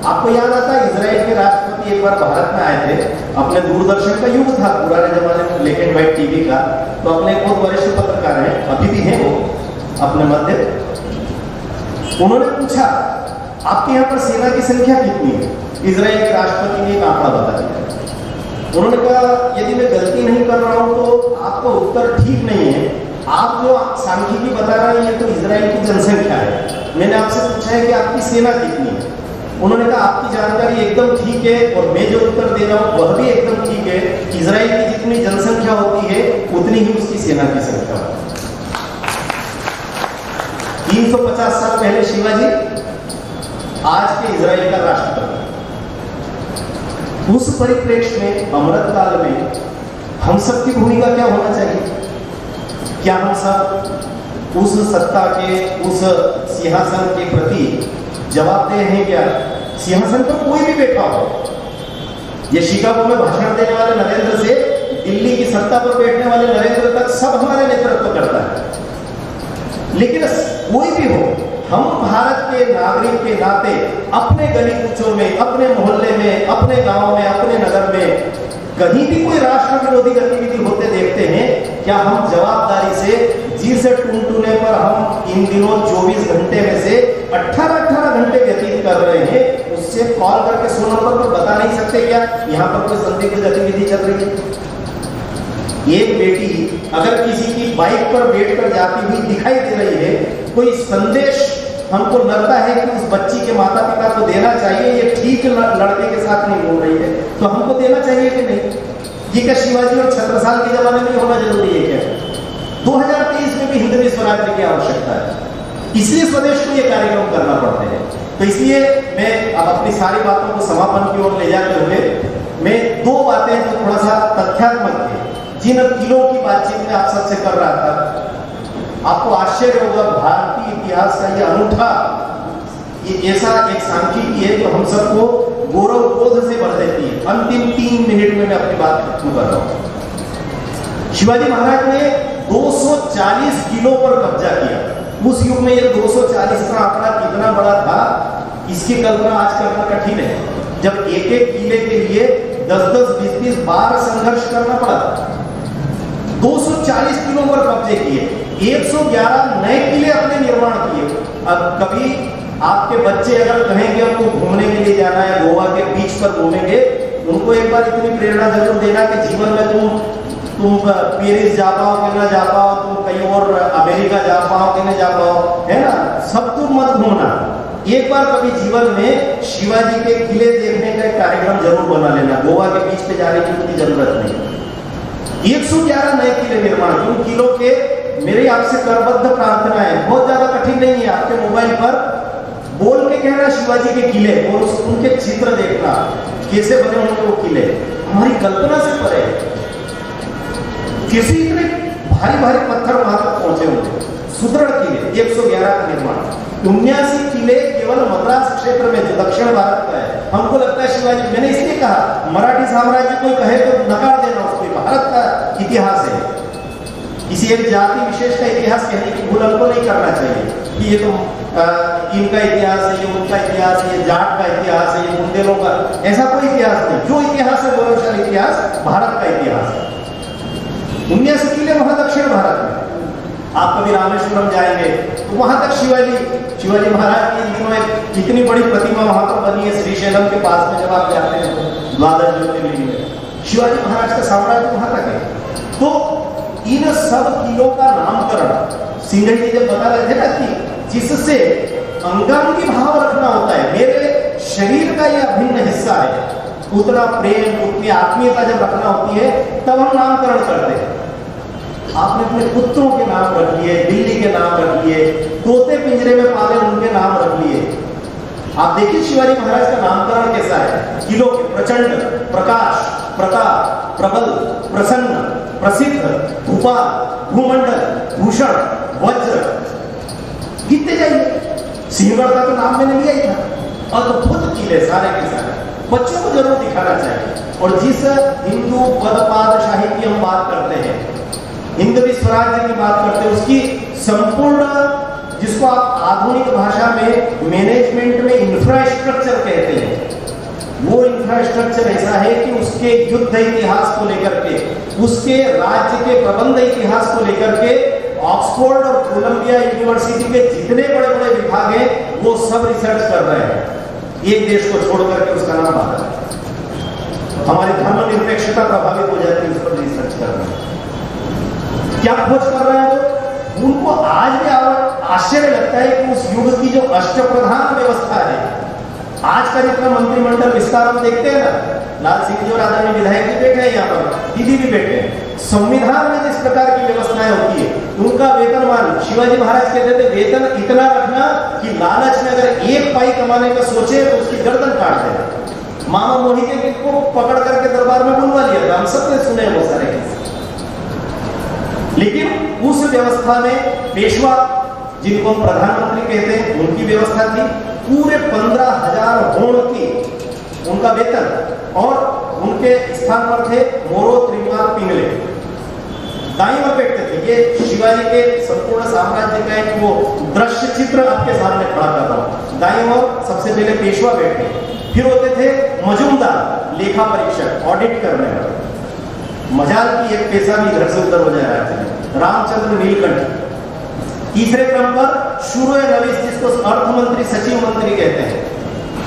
आपको याद आता है इजराइल के राष्ट्रपति एक बार भारत में आए थे, अपने दूरदर्शन का युग था, पुराने जमाने में ब्लैक एंड व्हाइट टीवी का, तो अपने बहुत वरिष्ठ पत्रकार हैं, अभी भी हैं वो अपने मध्य। उन्होंने पूछा आपके यहाँ पर सेना की संख्या कितनी है? इजराइल के राष्ट्रपति ने एक आंकड़ा बता दिया। उन्होंने कहा यदि मैं गलती नहीं कर रहा हूं तो आपका उत्तर ठीक नहीं है, आप जो सांख्यिकी बता रहे हैं ये तो इजराइल की जनसंख्या है। मैंने आपसे पूछा है कि आपकी सेना कितनी है? उन्होंने कहा आपकी जानकारी एकदम ठीक है, और मैं जो उत्तर दे रहा हूं वह भी एकदम ठीक है। इजराइल की जितनी जनसंख्या होती है उतनी ही उसकी सेना की संख्या होती है। 350 साल पहले शिवाजी, आज के इजराइल का राष्ट्रपति। उस परिप्रेक्ष्य में अमृत काल में हम सब की भूमिका क्या होना चाहिए? क्या हम सब उस सत्ता के, उस सिंहासन के प्रति जवाबदेह हैं क्या? सिंहासन पर कोई भी बैठा हो, ये शिकागो में भाषण देने वाले नरेंद्र से दिल्ली की सत्ता पर बैठने वाले नरेंद्र तक सब हमारे नेतृत्व करता है। लेकिन कोई भी हो, हम भारत के नागरिक के नाते अपने गली कूचों में, अपने मोहल्ले में, अपने गांव में, अपने नगर में कहीं भी कोई राष्ट्र विरोधी गतिविधि होते देखते हैं, क्या हम जवाबदारी से, जिस टूनटूने पर हम इन दिनों 24 घंटे में से 18 घंटे व्यतीत कर रहे हैं, उससे कॉल करके 100 नंबर पर बता नहीं सकते क्या यहाँ पर कोई संदिग्ध गतिविधि चल रही है? एक बेटी अगर किसी की बाइक पर बैठकर जाती हुई दिखाई दे रही है, कोई संदेश हमको लगता है कि उस बच्ची के माता पिता को देना चाहिए, ये ठीक लड़के के साथ नहीं घूम रही है, तो हमको देना चाहिए कि नहीं? ये क्या शिवाजी और छत्रसाल के जमाने में होना जरूरी है क्या? 2023 में भी हिंदवी स्वराज्य की आवश्यकता है, इसलिए स्वदेश को ये कार्यक्रम करना पड़ते हैं। तो इसलिए मैं अब अपनी सारी बातों को समापन की ओर ले जाते हुए मैं दो बातें जो थोड़ा सा तथ्यात्मक थे, जिन किलों की बातचीत में आप सबसे कर रहा था, आपको आश्चर्य होगा, भारतीय इतिहास का ये अनूठा, ये ऐसा एक सांख्यिकी है जो हम सबको गौरव बोध से भर देती है। अंतिम 3 मिनट में मैं अपनी बात खत्म कर रहा हूं। शिवाजी महाराज ने 240 किलो पर कब्जा किया। उस युग में ये 240 का आंकड़ा कितना बड़ा था, इसकी कल्पना आज करना कठिन है, जब एक एक किले के लिए 10-10, 20-20 बार संघर्ष करना पड़ा। 240 किलो पर कब्जे किए, 111 नए किले अपने निर्माण किए। अब कभी आपके बच्चे अगर कहेंगे हमको घूमने के लिए जाना है, गोवा के बीच पर घूमेंगे, उनको एक बार इतनी प्रेरणा जरूर देना कि जीवन में तुम पेरिस जा पाओ कि ना जा पाओ, तुम कहीं और अमेरिका जा पाओ कि ना जा पाओ, है ना, सब तुम मत घूमना। एक बार कभी जीवन में शिवाजी के किले देखने का एक कार्यक्रम जरूर बना लेना। गोवा के बीच पे जाने की उतनी जरूरत नहीं। 111 नए किले निर्माण, उन किलों के मेरी आपसे करबद्ध प्रार्थना है, बहुत ज्यादा कठिन नहीं है, आपके मोबाइल पर बोल के कहना शिवाजी के किले और उनके चित्र देखना कैसे बने होंगे वो किले, हमारी कल्पना से परे। किसी इतने भारी भारी पत्थर वहां तक पहुंचे होंगे, सुदृढ़ किले, 111 का निर्माण। 79 किले केवल मद्रास क्षेत्र में जो दक्षिण भारत का है। हमको लगता है शिवाजी, मैंने इसलिए कहा मराठी साम्राज्य कोई कहे तो नकार देना, उसको भारत का इतिहास है, किसी एक जाति विशेष का इतिहास कहने की भूल हमको नहीं करना चाहिए कि ये तो इनका इतिहास है, ये उनका इतिहास है, ये जाट का इतिहास है, ये बुंदेलों का, ऐसा कोई इतिहास नहीं। जो इतिहास है गौरवशाली इतिहास भारत का इतिहास है। 79 किले वहां दक्षिण भारत में। आप कभी रामेश्वरम जाएंगे तो वहां तक शिवाजी महाराज की इन दिनों एक इतनी बड़ी प्रतिमा वहां पर बनी है श्रीशैलम के पास में, जब आप जाते हैं तो द्वादश ज्योतिर्लिंग में शिवाजी महाराज का साम्राज्य वहां तक है। तो इन सब किलों का नामकरण सिंह जी जब बता रहे थे ना कि जिससे अंगांगी भाव रखना होता है, मेरे शरीर का यह अभिन्न हिस्सा है, उतना प्रेम उतनी आत्मीयता जब रखना होती है तब हम नामकरण करते हैं। आपने अपने पुत्रों के नाम रख लिए, बिल्ली के नाम रख लिए, तोते पिंजरे में पाले उनके नाम रख लिए। आप देखिए शिवाजी महाराज का नामकरण कैसा है, किलो के प्रचंड, प्रकाश, प्रताप, प्रबल, प्रसन्न, प्रसिद्ध, भूपाल, भूमंडल, भूषण, वज्र, गिनते जाइए। सिंहगढ़ का तो नाम मैंने लिया ही था। अद्भुत किले सारे के सारे, बच्चों को जरूर दिखाना चाहिए। और जिस हिंदू पदपादशाही की हम बात करते हैं, हिंदवी स्वराज्य की बात करते हैं, उसकी संपूर्ण, जिसको आप आधुनिक भाषा में मैनेजमेंट में इंफ्रास्ट्रक्चर कहते हैं, वो इंफ्रास्ट्रक्चर ऐसा है कि उसके युद्ध इतिहास को लेकर के, उसके राज्य के प्रबंध इतिहास को लेकर के ऑक्सफोर्ड और कोलंबिया यूनिवर्सिटी के जितने बड़े बड़े विभाग हैं वो सब रिसर्च कर रहे हैं। एक देश को छोड़ करके, उसका नाम भारत है। हमारी धर्मनिरपेक्षता प्रभावित हो जाती है उस पर रिसर्च करना। क्या खोज कर रहे हैं वो? उनको आज भी आश्चर्य लगता है कि उस युग की जो अष्टप्रधान व्यवस्था है, आज का जितना मंत्रिमंडल विस्तार हम देखते हैं ना, लाल सिंह जी और आदरणीय विधायक जी बैठे हैं यहाँ पर, दीदी भी बैठे हैं, संविधान में जिस प्रकार की व्यवस्थाएं होती है, उनका वेतनमान, शिवाजी महाराज कहते थे वेतन इतना रखना कि लालच में अगर एक पाई कमाने का सोचे तो उसकी गर्दन काट दे। मामा मोहिते को पकड़ करके दरबार में बुलवा लिया था, हम सबने सुने वो सारे किस्से। लेकिन उस व्यवस्था में पेशवा, जिनको हम प्रधानमंत्री कहते हैं, उनकी व्यवस्था थी। पूरे 15,000 होड़ की उनका वेतन, और उनके स्थान पर थे मोरो, त्रिमाल, पिंगले, दाईं ओर बैठते थे। ये शिवाजी के संपूर्ण साम्राज्य का एक वो दृश्य चित्र आपके सामने खड़ा कर रहा हूं। दाईं ओर सबसे पहले पेशवा बैठे, फिर होते थे मजूमदार, लेखा परीक्षक, ऑडिट करने वाले। मजाल की एक पैसा भी इधर से उधर हो जाए राज्य, रामचंद्र नीलकंठ। तीसरे क्रम पर शूरो नवीस, जिसको अर्थ मंत्री, सचिव मंत्री कहते हैं,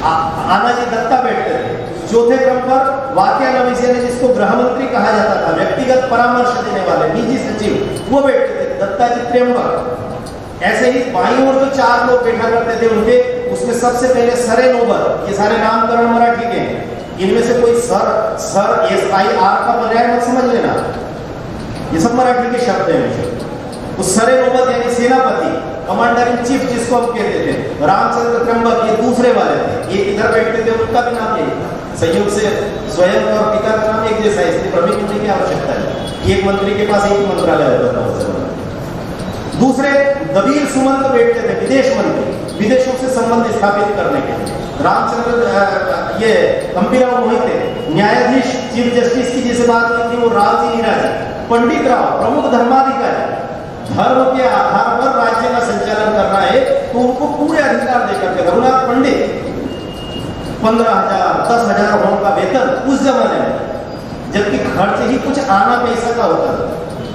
आनाजी दत्ता बैठते थे। चौथे क्रम पर वाक्या नवीस, जिसको गृह मंत्री कहा जाता था, व्यक्तिगत परामर्श देने वाले, निजी सचिव, वो बैठते थे, दत्ताजी त्र्यंबक। ऐसे ही बाईं ओर जो 4 लोग बैठा करते थे उनके, उसमें सबसे पहले सरे नोबल, ये सारे नामकरण मराठी के हैं, इनमें से कोई सर SIR का पर्याय मत समझ लेना, ये सब मराठी के शब्द हैं। तो सरे नोबल यानी सेनापति, कमांडर इन चीफ जिसको हम कहते थे, रामचंद्र त्र्यंबक ये दूसरे वाले थे, ये इधर बैठते थे, उनका भी नाम यही था। संयोग से स्वयं और पिता का नाम एक जैसा है, इसलिए भ्रमित होने की आवश्यकता है। एक मंत्री के पास एक मंत्रालय होता था उस समय। दूसरे दबीर सुमंत बैठते थे, विदेश मंत्री, विदेशों से संबंध स्थापित करने के लिए। रामचंद्र ये अंबिराव मोहिते, न्यायाधीश चीफ जस्टिस की जिसे बात की थी वो रावजी नीराजी। पंडित राव, प्रमुख धर्माधिकारी, धर्म के आधार पर राज्य का संचालन करना है तो उनको पूरे अधिकार देकर के। रघुनाथ पंडित 15,000 10,000 होने का वेतन उस जमाने में, जबकि खर्च ही कुछ आना पैसा का होता था,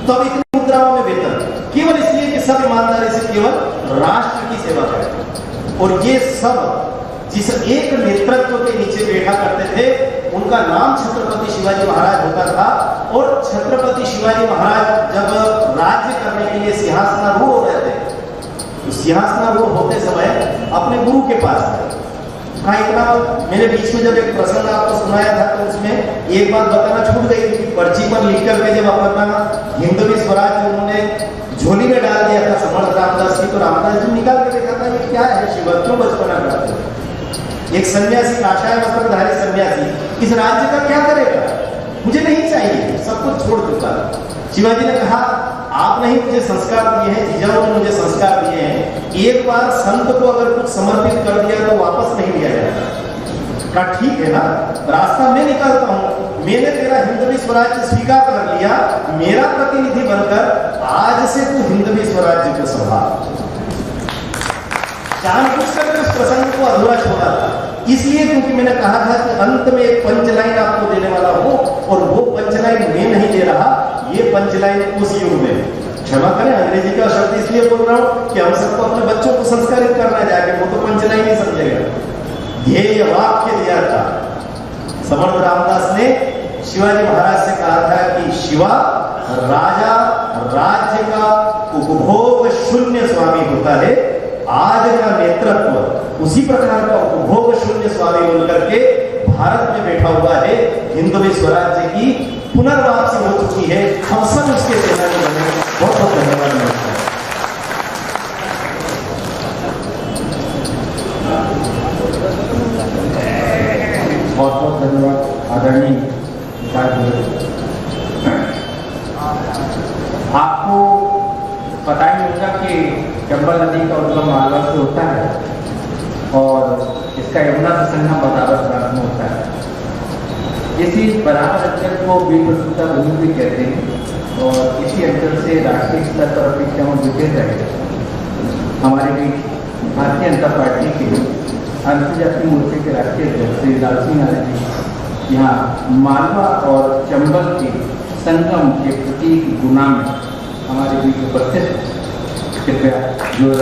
तब इतनी मुद्राओं में वेतन, केवल इसलिए कि सब ईमानदारी से केवल राष्ट्र की सेवा करें। और ये सब जिस एक नेतृत्व के नीचे बैठा करते थे, उनका नाम छत्रपति शिवाजी महाराज होता था। और छत्रपति शिवाजी महाराज जब राज्य करने के लिए सिंहासनारूढ़ हो रहे थे, तो सिंहासनारूढ़ होते समय अपने गुरु के पास गए। हाँ, इतना मैंने बीच में जब एक प्रसंग आपको सुनाया था तो उसमें एक बात बताना छूट गई थी कि पर्ची पर लिख करके जब अपना हिंदवी स्वराज उन्होंने झोली में डाल दिया था समर्थ रामदास जी, तो रामदास जी निकाल के देखा था ये क्या है, शिव क्यों बचपना करते हैं। एक सन्यासी, काशाय वस्त्रधारी सन्यासी इस राज्य का क्या करेगा, मुझे नहीं चाहिए, सब कुछ छोड़ चुका। शिवाजी ने कहा आप नहीं मुझे संस्कार दिए हैं, जीजाओं ने मुझे संस्कार दिए हैं, एक बार संत को अगर कुछ समर्पित कर दिया तो वापस नहीं लिया जाएगा। कहा ठीक है ना, रास्ता मैं निकालता हूं, मैंने तेरा हिंदवी स्वराज्य स्वीकार कर लिया, मेरा प्रतिनिधि बनकर आज से तू हिंदवी स्वराज्य को संभाल। जानबूझकर उस प्रसंग को अधूरा छोड़ा था, इसलिए क्योंकि मैंने कहा था कि अंत में एक पंचलाइन आपको देने वाला हूं, और वो पंचलाइन मैं नहीं दे रहा, ये पंचलाइन उस युग में, क्षमा करें अंग्रेजी का शब्द इसलिए बोल रहा हूं कि हम सबको अपने बच्चों को संस्कारित करना जाएगा, वो तो पंचलाइन ही समझेगा। ध्येय वाक्य दिया था समर्थ रामदास ने, शिवाजी महाराज से कहा था कि शिवा, राजा राज्य का उपभोग शून्य स्वामी होता है, आज का नेतृत्व उसी प्रकार का उपभोग शून्य स्वामी बनकर के भारत में बैठा हुआ है। हिंदवी स्वराज्य की पुनर्वापसी हो चुकी है, हम सब उसके सेनानी बने। बहुत बहुत धन्यवाद। बहुत बहुत धन्यवाद आदरणीय। आपको पता ही होगा कि चंबल नदी का उद्गम मालवा से होता है और इसका यमुना से संगम बदावत प्रांत में होता है। इसी बराबर अंचल को वीर प्रसूता भूमि भी कहते हैं और इसी अंचल से राष्ट्रीय स्तर पर अपनी क्षमा विजेत रहे हमारे बीच भारतीय जनता पार्टी के अनुसूचित जाति मोर्चे के राष्ट्रीय अध्यक्ष श्री लाल सिंह यादव जी यहाँ मालवा और चंबल के संगम के प्रतीक गुना में हमारे बीच उपस्थित। कृपया जोर